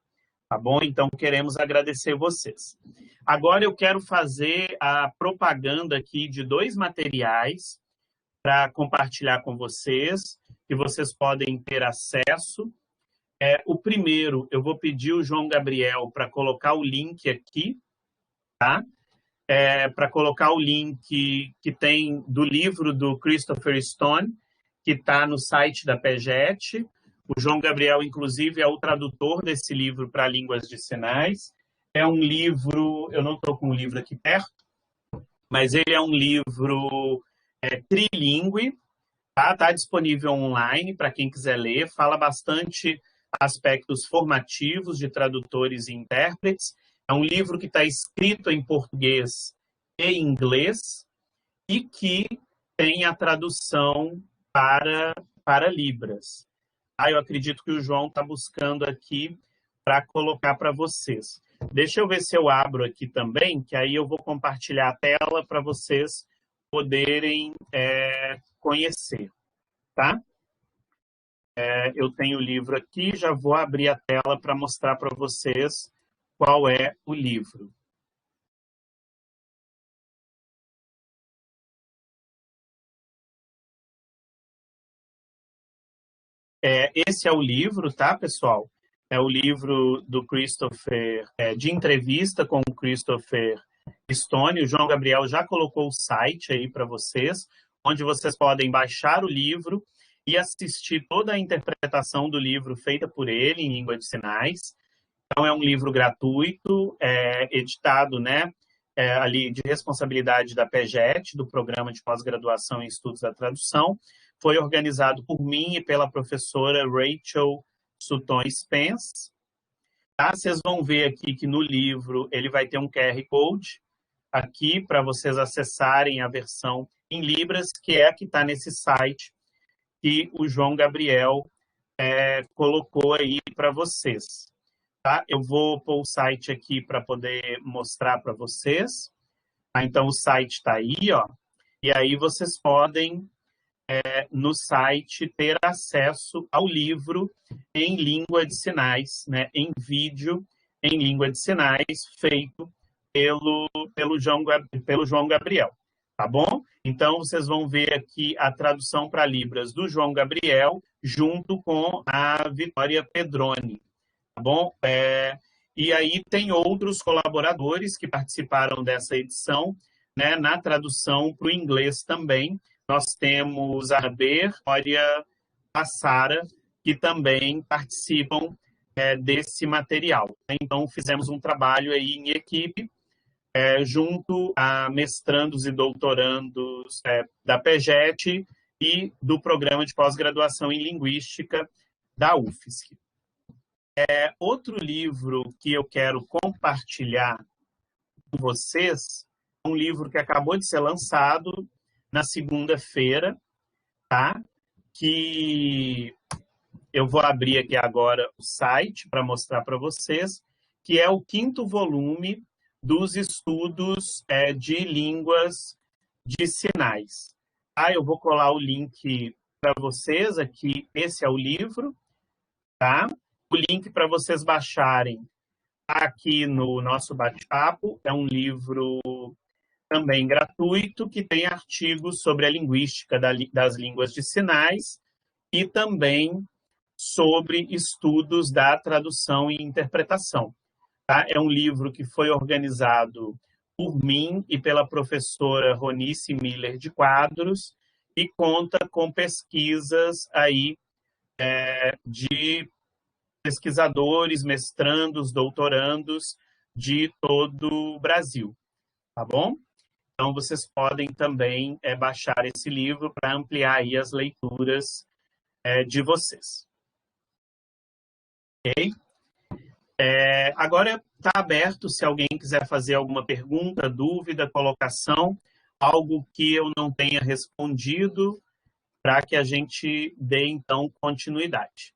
Tá bom? Então, queremos agradecer vocês. Agora, eu quero fazer a propaganda aqui de dois materiais para compartilhar com vocês, que vocês podem ter acesso. O primeiro, eu vou pedir o João Gabriel para colocar o link aqui, tá? Para colocar o link que tem do livro do Christopher Stone, que está no site da PEGET. O João Gabriel, inclusive, é o tradutor desse livro para línguas de sinais. É um livro, eu não estou com o livro aqui perto, mas ele é um livro trilíngue, tá? Tá disponível online para quem quiser ler, fala bastante aspectos formativos de tradutores e intérpretes. É um livro que está escrito em português e inglês e que tem a tradução para Libras. Eu acredito que o João está buscando aqui para colocar para vocês. Deixa eu ver se eu abro aqui também, que aí eu vou compartilhar a tela para vocês poderem conhecer, tá? Eu tenho o livro aqui, já vou abrir a tela para mostrar para vocês qual é o livro. Esse é o livro, tá, pessoal? É o livro do Christopher, de entrevista com o Christopher Stone. O João Gabriel já colocou o site aí para vocês, onde vocês podem baixar o livro e assistir toda a interpretação do livro feita por ele em língua de sinais. Então, é um livro gratuito, editado, né, ali de responsabilidade da PEGET, do Programa de Pós-Graduação em Estudos da Tradução. Foi organizado por mim e pela professora Rachel Sutton Spence. Tá? Vocês vão ver aqui que no livro ele vai ter um QR Code aqui para vocês acessarem a versão em Libras, que é a que está nesse site que o João Gabriel colocou aí para vocês. Tá? Eu vou pôr o site aqui para poder mostrar para vocês. Então, o site está aí, ó. E aí vocês podem, no site, ter acesso ao livro em língua de sinais, né? Em vídeo, em língua de sinais, feito pelo João Gabriel. Tá bom? Então, vocês vão ver aqui a tradução para Libras do João Gabriel, junto com a Vitória Pedroni. Tá bom? E aí tem outros colaboradores que participaram dessa edição, né, na tradução para o inglês também. Nós temos a Ber, a Sara, que também participam desse material. Então, fizemos um trabalho aí em equipe, junto a mestrandos e doutorandos da PEGET e do Programa de Pós-Graduação em Linguística da UFSC. Outro livro que eu quero compartilhar com vocês é um livro que acabou de ser lançado na segunda-feira, tá? Que eu vou abrir aqui agora o site para mostrar para vocês, que é o 5º volume dos estudos de línguas de sinais. Tá? Eu vou colar o link para vocês aqui, esse é o livro, tá? O link para vocês baixarem aqui no nosso bate-papo. É um livro também gratuito, que tem artigos sobre a linguística das línguas de sinais e também sobre estudos da tradução e interpretação. Tá? É um livro que foi organizado por mim e pela professora Ronice Miller de Quadros e conta com pesquisas aí de pesquisadores, mestrandos, doutorandos de todo o Brasil, tá bom? Então, vocês podem também baixar esse livro para ampliar aí as leituras de vocês. Ok? Agora está aberto, se alguém quiser fazer alguma pergunta, dúvida, colocação, algo que eu não tenha respondido, para que a gente dê, então, continuidade.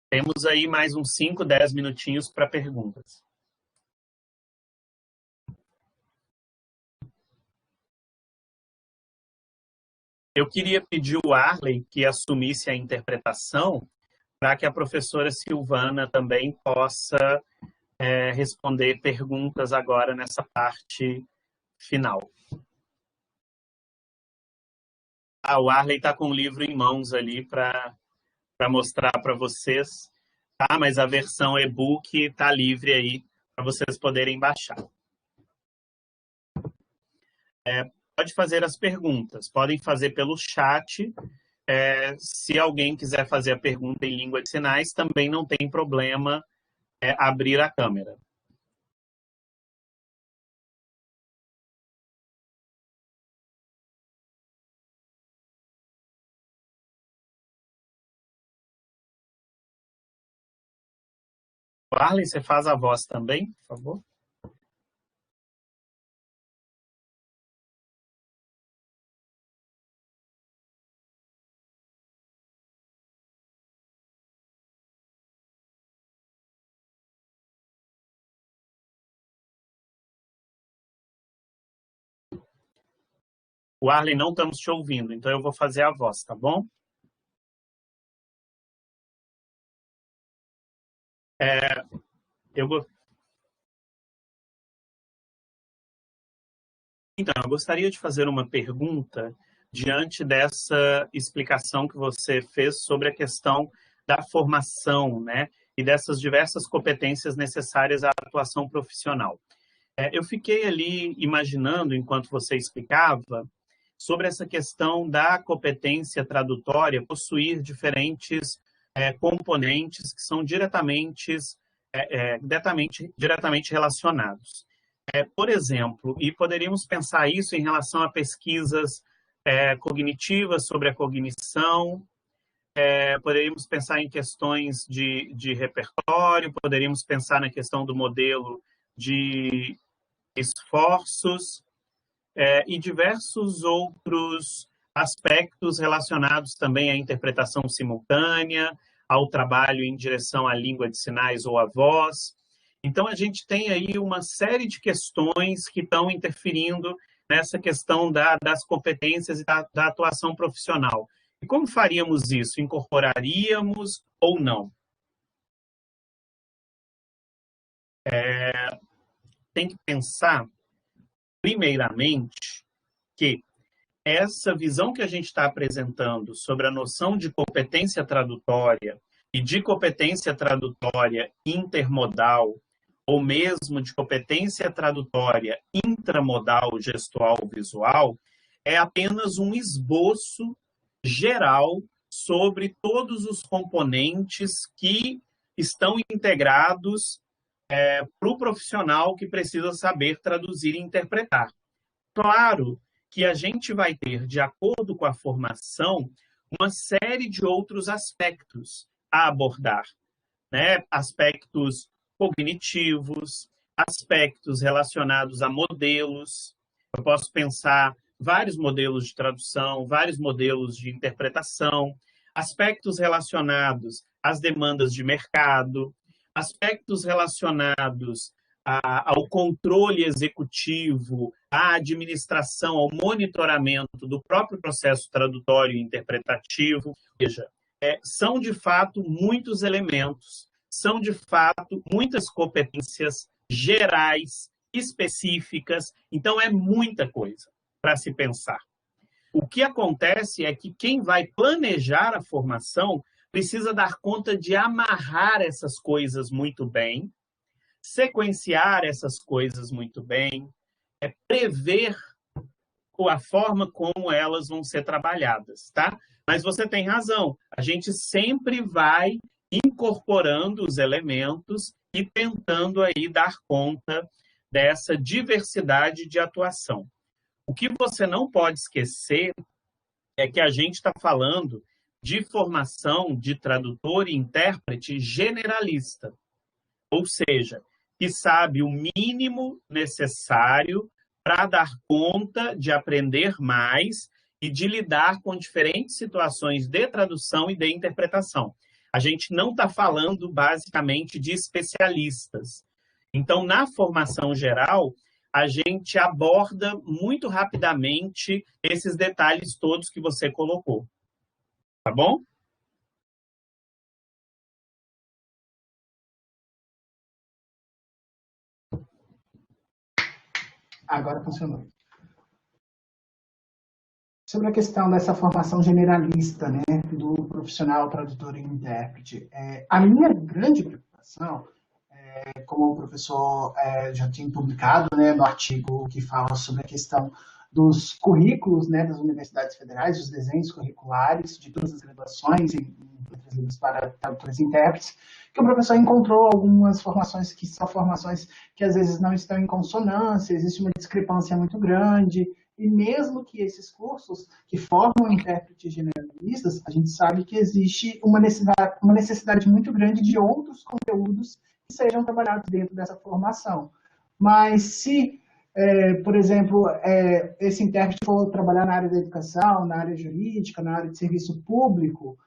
Temos aí mais uns 5, 10 minutinhos para perguntas. Eu queria pedir o Arley que assumisse a interpretação para que a professora Silvana também possa responder perguntas agora nessa parte final. O Arley está com o livro em mãos ali para mostrar para vocês, tá? Mas a versão e-book está livre aí para vocês poderem baixar. Pode fazer as perguntas, podem fazer pelo chat. Se alguém quiser fazer a pergunta em língua de sinais, também não tem problema abrir a câmera. Arlen, você faz a voz também, por favor? O Arlen, não estamos te ouvindo, então eu vou fazer a voz, tá bom? Eu Então, eu gostaria de fazer uma pergunta diante dessa explicação que você fez sobre a questão da formação, né, e dessas diversas competências necessárias à atuação profissional. Eu fiquei ali imaginando, enquanto você explicava, sobre essa questão da competência tradutória possuir diferentes componentes que são diretamente relacionados. Por exemplo, e poderíamos pensar isso em relação a pesquisas cognitivas sobre a cognição, poderíamos pensar em questões de repertório, poderíamos pensar na questão do modelo de esforços e diversos outros aspectos relacionados também à interpretação simultânea, ao trabalho em direção à língua de sinais ou à voz. Então, a gente tem aí uma série de questões que estão interferindo nessa questão das competências e da atuação profissional. E como faríamos isso? Incorporaríamos ou não? Tem que pensar, primeiramente, que essa visão que a gente está apresentando sobre a noção de competência tradutória e de competência tradutória intermodal, ou mesmo de competência tradutória intramodal, gestual, visual, é apenas um esboço geral sobre todos os componentes que estão integrados para o profissional que precisa saber traduzir e interpretar. Claro que a gente vai ter, de acordo com a formação, uma série de outros aspectos a abordar, né? Aspectos cognitivos, aspectos relacionados a modelos. Eu posso pensar vários modelos de tradução, vários modelos de interpretação, aspectos relacionados às demandas de mercado, aspectos relacionados ao controle executivo, à administração, ao monitoramento do próprio processo tradutório e interpretativo. Ou seja, são de fato muitos elementos, são de fato muitas competências gerais, específicas, então é muita coisa para se pensar. O que acontece é que quem vai planejar a formação precisa dar conta de amarrar essas coisas muito bem, sequenciar essas coisas muito bem, prever a forma como elas vão ser trabalhadas, tá? Mas você tem razão, a gente sempre vai incorporando os elementos e tentando aí dar conta dessa diversidade de atuação. O que você não pode esquecer é que a gente está falando de formação de tradutor e intérprete generalista, ou seja, que sabe o mínimo necessário para dar conta de aprender mais e de lidar com diferentes situações de tradução e de interpretação. A gente não está falando basicamente de especialistas. Então, na formação geral, a gente aborda muito rapidamente esses detalhes todos que você colocou. Tá bom? Agora funcionou. Sobre a questão dessa formação generalista, né, do profissional tradutor e intérprete, a minha grande preocupação, como o professor já tinha publicado, né, no artigo que fala sobre a questão dos currículos, né, das universidades federais, os desenhos curriculares de todas as graduações para tradutores e intérpretes, que o professor encontrou algumas formações que são formações que às vezes não estão em consonância, existe uma discrepância muito grande, e mesmo que esses cursos que formam intérpretes generalistas, a gente sabe que existe uma necessidade muito grande de outros conteúdos que sejam trabalhados dentro dessa formação. Mas se, por exemplo, esse intérprete for trabalhar na área da educação, na área jurídica, na área de serviço público,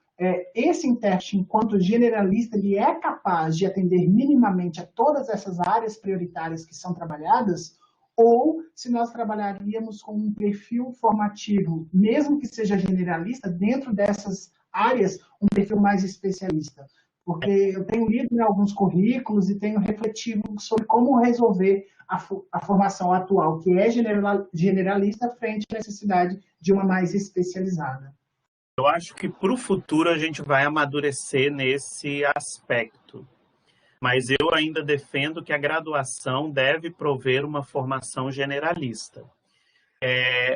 esse intérprete, enquanto generalista, ele é capaz de atender minimamente a todas essas áreas prioritárias que são trabalhadas, ou se nós trabalharíamos com um perfil formativo, mesmo que seja generalista, dentro dessas áreas, um perfil mais especialista. Porque eu tenho lido em alguns currículos e tenho refletido sobre como resolver a formação atual, que é generalista, frente à necessidade de uma mais especializada. Eu acho que para o futuro a gente vai amadurecer nesse aspecto. Mas eu ainda defendo que a graduação deve prover uma formação generalista.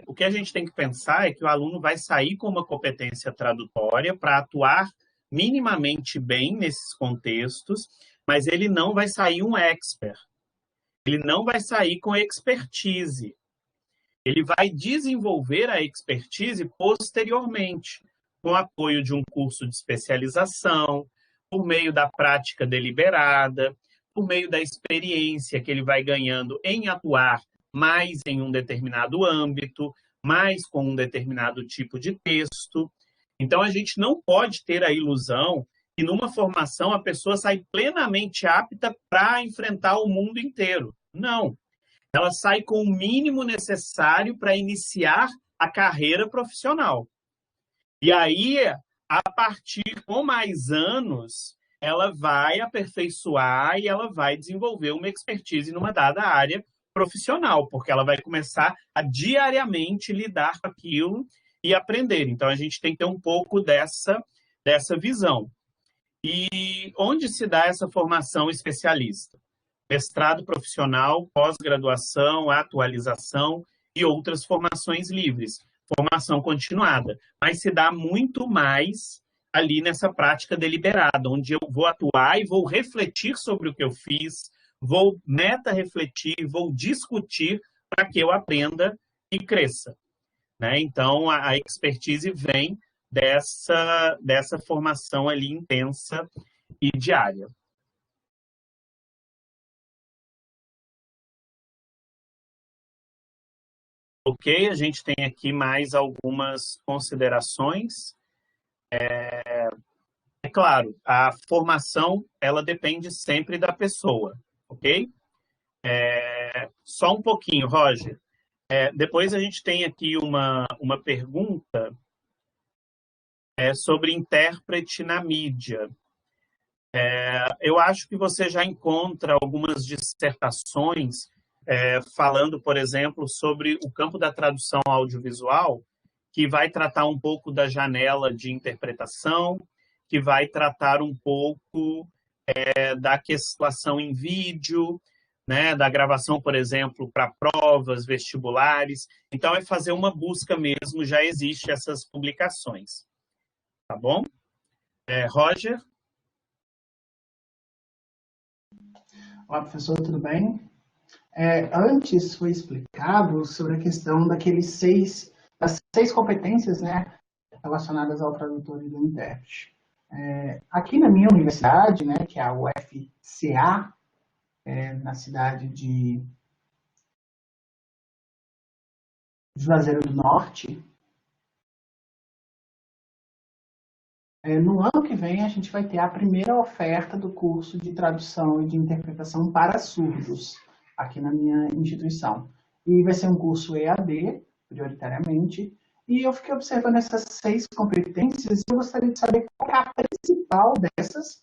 O que a gente tem que pensar é que o aluno vai sair com uma competência tradutória para atuar minimamente bem nesses contextos, mas ele não vai sair um expert. Ele não vai sair com expertise. Ele vai desenvolver a expertise posteriormente, com o apoio de um curso de especialização, por meio da prática deliberada, por meio da experiência que ele vai ganhando em atuar mais em um determinado âmbito, mais com um determinado tipo de texto. Então, a gente não pode ter a ilusão que numa formação a pessoa sai plenamente apta para enfrentar o mundo inteiro. Não. Ela sai com o mínimo necessário para iniciar a carreira profissional. E aí, a partir com mais anos, ela vai aperfeiçoar e ela vai desenvolver uma expertise numa dada área profissional, porque ela vai começar a diariamente lidar com aquilo e aprender. Então, a gente tem que ter um pouco dessa visão. E onde se dá essa formação especialista? Mestrado profissional, pós-graduação, atualização e outras formações livres. Formação continuada. Mas se dá muito mais ali nessa prática deliberada, onde eu vou atuar e vou refletir sobre o que eu fiz, vou meta-refletir, vou discutir para que eu aprenda e cresça. Né? Então, a expertise vem dessa formação ali intensa e diária. Ok, a gente tem aqui mais algumas considerações. É claro, a formação, ela depende sempre da pessoa, ok? Só um pouquinho, Roger. Depois a gente tem aqui uma pergunta sobre intérprete na mídia. Eu acho que você já encontra algumas dissertações falando, por exemplo, sobre o campo da tradução audiovisual, que vai tratar um pouco da janela de interpretação, que vai tratar um pouco da situação em vídeo, né, da gravação, por exemplo, para provas, vestibulares. Então, é fazer uma busca mesmo, já existe essas publicações. Tá bom? Roger? Olá, professor, tudo bem? Antes foi explicado sobre a questão das seis competências, né, relacionadas ao tradutor e do intérprete. Aqui na minha universidade, né, que é a UFCA, na cidade de Juazeiro do Norte, no ano que vem a gente vai ter a primeira oferta do curso de tradução e de interpretação para surdos, aqui na minha instituição. E vai ser um curso EAD, prioritariamente, e eu fiquei observando essas 6 competências e eu gostaria de saber qual é a principal dessas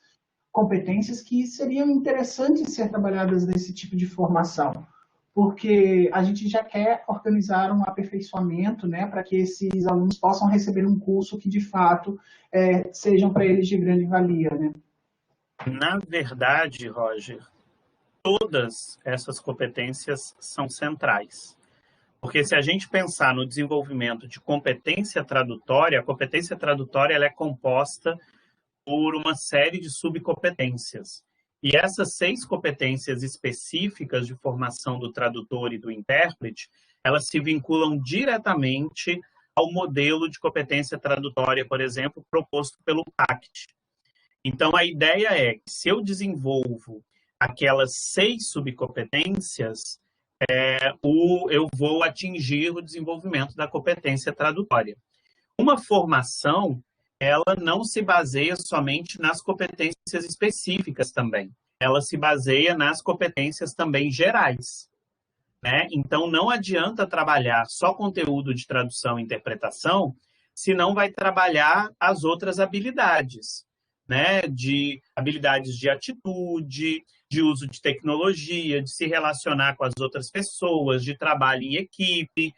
competências que seriam interessantes ser trabalhadas nesse tipo de formação, porque a gente já quer organizar um aperfeiçoamento, né, para que esses alunos possam receber um curso que, de fato, sejam para eles de grande valia, né? Na verdade, Roger, todas essas competências são centrais. Porque se a gente pensar no desenvolvimento de competência tradutória, a competência tradutória ela é composta por uma série de subcompetências. E essas 6 competências específicas de formação do tradutor e do intérprete, elas se vinculam diretamente ao modelo de competência tradutória, por exemplo, proposto pelo PACT. Então, a ideia é que se eu desenvolvo aquelas 6 subcompetências, eu vou atingir o desenvolvimento da competência tradutória. Uma formação, ela não se baseia somente nas competências específicas também. Ela se baseia nas competências também gerais. né? Então, não adianta trabalhar só conteúdo de tradução e interpretação, se não vai trabalhar as outras habilidades, né? De habilidades de atitude, de uso de tecnologia, de se relacionar com as outras pessoas, de trabalho em equipe.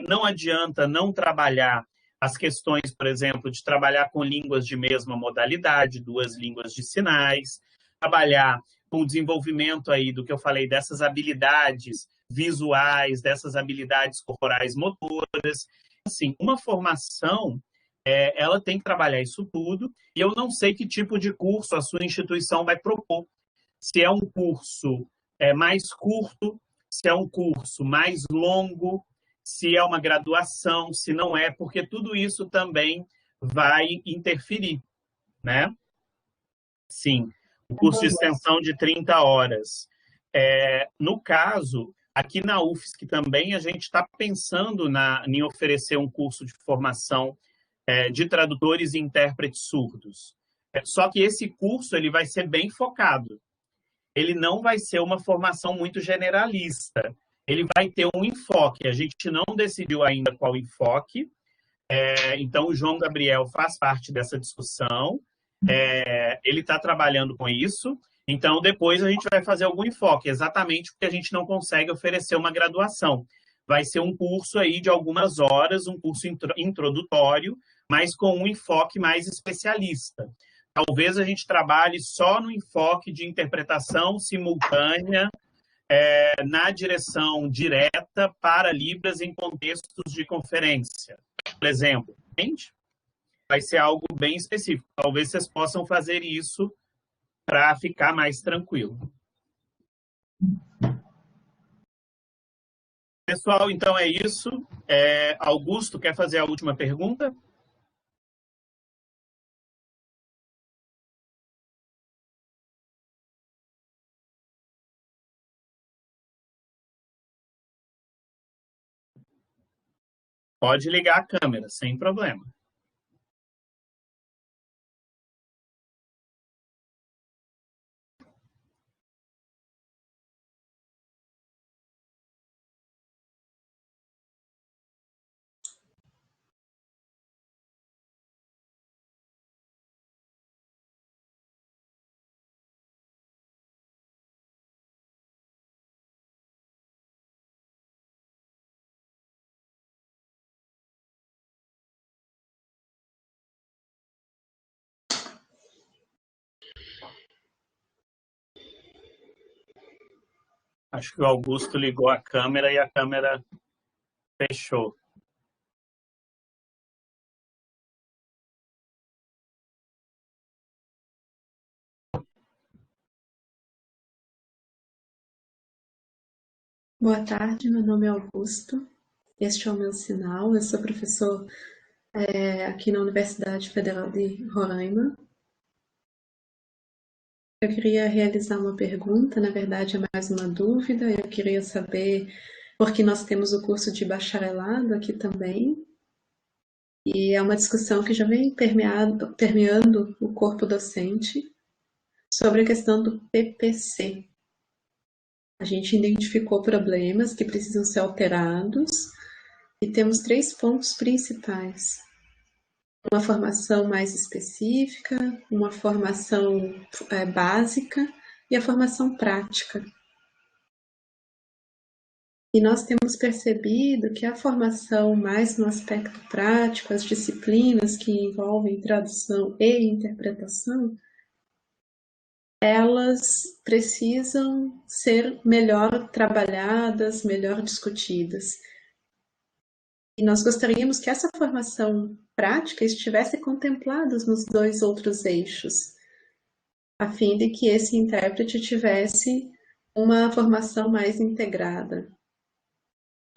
Não adianta não trabalhar as questões, por exemplo, de trabalhar com línguas de mesma modalidade, duas línguas de sinais, trabalhar com o desenvolvimento aí do que eu falei, dessas habilidades visuais, dessas habilidades corporais motoras. Assim, uma formação, ela tem que trabalhar isso tudo, e eu não sei que tipo de curso a sua instituição vai propor. Se é um curso mais curto, se é um curso mais longo, se é uma graduação, se não é, porque tudo isso também vai interferir, né? Sim, o curso de extensão de 30 horas. No caso, aqui na UFSC também a gente está pensando em oferecer um curso de formação de tradutores e intérpretes surdos. Só que esse curso ele vai ser bem focado. Ele não vai ser uma formação muito generalista. Ele vai ter um enfoque. A gente não decidiu ainda qual enfoque. Então, o João Gabriel faz parte dessa discussão. Ele está trabalhando com isso. Então, depois a gente vai fazer algum enfoque, exatamente porque a gente não consegue oferecer uma graduação. Vai ser um curso aí de algumas horas, um curso introdutório, mas com um enfoque mais especialista. Talvez a gente trabalhe só no enfoque de interpretação simultânea, na direção direta para Libras em contextos de conferência. Por exemplo, entende? Vai ser algo bem específico. Talvez vocês possam fazer isso para ficar mais tranquilo. Pessoal, então é isso. Augusto, quer fazer a última pergunta? Pode ligar a câmera, sem problema. Acho que o Augusto ligou a câmera e a câmera fechou. Boa tarde, meu nome é Augusto. Este é o meu sinal. Eu sou professor aqui na Universidade Federal de Roraima. Eu queria realizar uma pergunta, na verdade é mais uma dúvida. Eu queria saber, porque nós temos o curso de bacharelado aqui também, e é uma discussão que já vem permeando o corpo docente sobre a questão do PPC. A gente identificou problemas que precisam ser alterados e temos 3 pontos principais. Uma formação mais específica, uma formação básica e a formação prática. E nós temos percebido que a formação mais no aspecto prático, as disciplinas que envolvem tradução e interpretação, elas precisam ser melhor trabalhadas, melhor discutidas. E nós gostaríamos que essa formação prática estivesse contemplada nos 2 outros eixos, a fim de que esse intérprete tivesse uma formação mais integrada.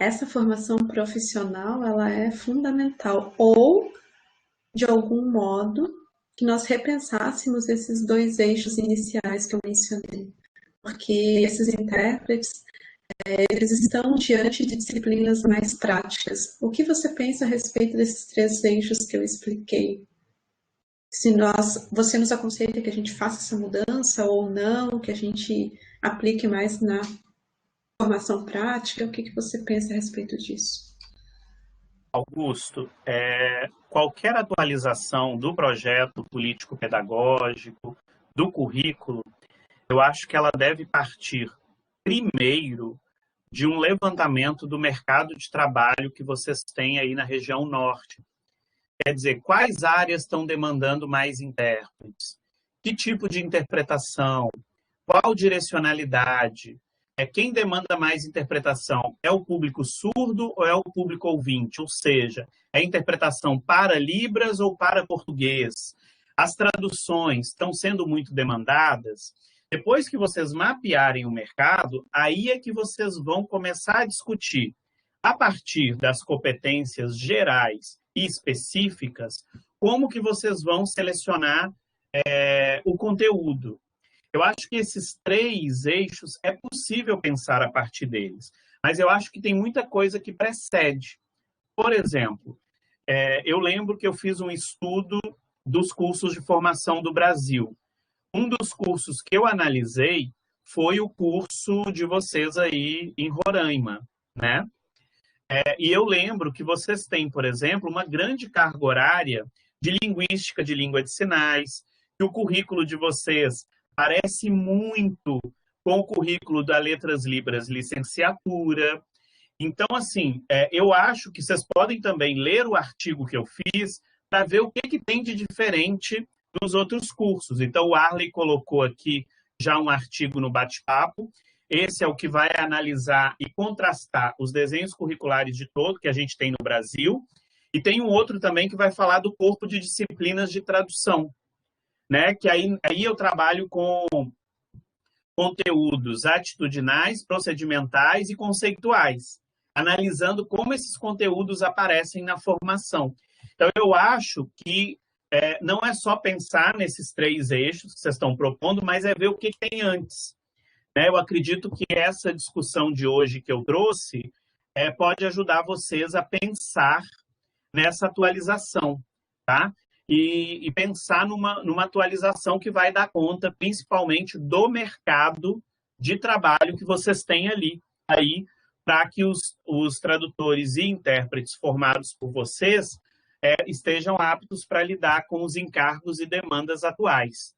Essa formação profissional, ela é fundamental, ou, de algum modo, que nós repensássemos esses 2 eixos iniciais que eu mencionei, porque esses intérpretes, eles estão diante de disciplinas mais práticas. O que você pensa a respeito desses 3 eixos que eu expliquei? Você nos aconselha que a gente faça essa mudança ou não, que a gente aplique mais na formação prática? O que você pensa a respeito disso? Augusto, qualquer atualização do projeto político-pedagógico, do currículo, eu acho que ela deve partir primeiro de um levantamento do mercado de trabalho que vocês têm aí na região norte. Quer dizer, quais áreas estão demandando mais intérpretes? Que tipo de interpretação? Qual direcionalidade? Quem demanda mais interpretação? É o público surdo ou é o público ouvinte? Ou seja, é a interpretação para Libras ou para português? As traduções estão sendo muito demandadas? Depois que vocês mapearem o mercado, aí é que vocês vão começar a discutir, a partir das competências gerais e específicas, como que vocês vão selecionar o conteúdo. Eu acho que esses 3 eixos é possível pensar a partir deles, mas eu acho que tem muita coisa que precede. Por exemplo, eu lembro que eu fiz um estudo dos cursos de formação do Brasil. Um dos cursos que eu analisei foi o curso de vocês aí em Roraima, né? E eu lembro que vocês têm, por exemplo, uma grande carga horária de linguística de língua de sinais, que o currículo de vocês parece muito com o currículo da Letras Libras Licenciatura. Então, assim, eu acho que vocês podem também ler o artigo que eu fiz para ver o que tem de diferente dos outros cursos. Então, o Arley colocou aqui já um artigo no bate-papo. Esse é o que vai analisar e contrastar os desenhos curriculares de todo que a gente tem no Brasil. E tem um outro também que vai falar do corpo de disciplinas de tradução, né? Que aí eu trabalho com conteúdos atitudinais, procedimentais e conceituais, analisando como esses conteúdos aparecem na formação. Então, eu acho que não é só pensar nesses 3 eixos que vocês estão propondo, mas é ver o que tem antes. Eu acredito que essa discussão de hoje que eu trouxe pode ajudar vocês a pensar nessa atualização, tá? E pensar numa atualização que vai dar conta, principalmente, do mercado de trabalho que vocês têm aí para que os tradutores e intérpretes formados por vocês estejam aptos para lidar com os encargos e demandas atuais.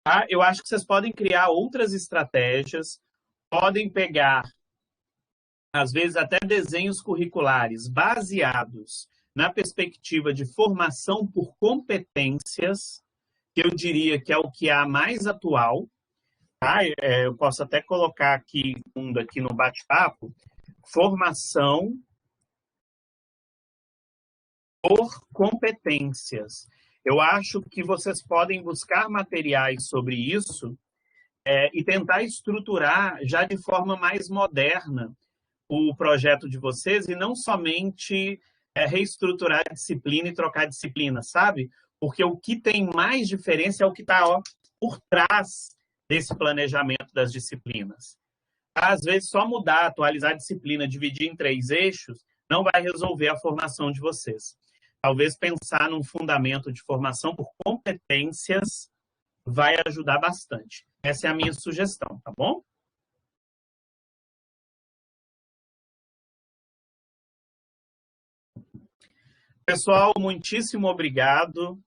Tá? Eu acho que vocês podem criar outras estratégias, podem pegar, às vezes, até desenhos curriculares baseados na perspectiva de formação por competências, que eu diria que é o que há mais atual. Tá? Eu posso até colocar aqui no bate-papo, formação por competências. Eu acho que vocês podem buscar materiais sobre isso e tentar estruturar já de forma mais moderna o projeto de vocês e não somente reestruturar a disciplina e trocar a disciplina, sabe? Porque o que tem mais diferença é o que está por trás desse planejamento das disciplinas. Às vezes, só mudar, atualizar a disciplina, dividir em 3 eixos, não vai resolver a formação de vocês. Talvez pensar num fundamento de formação por competências vai ajudar bastante. Essa é a minha sugestão, tá bom? Pessoal, muitíssimo obrigado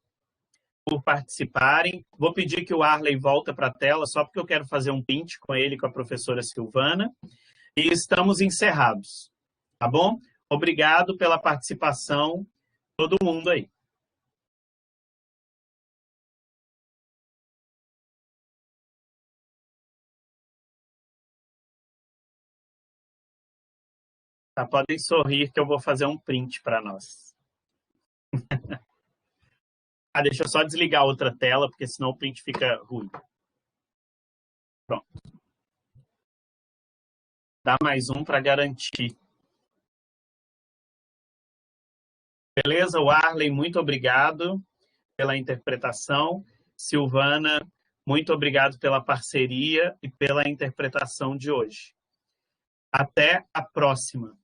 por participarem. Vou pedir que o Arley volte para a tela, só porque eu quero fazer um print com ele, com a professora Silvana. E estamos encerrados, tá bom? Obrigado pela participação, todo mundo aí. Tá, podem sorrir que eu vou fazer um print para nós. Deixa eu só desligar a outra tela, porque senão o print fica ruim. Pronto. Dá mais um para garantir. Beleza, Arley, muito obrigado pela interpretação. Silvana, muito obrigado pela parceria e pela interpretação de hoje. Até a próxima.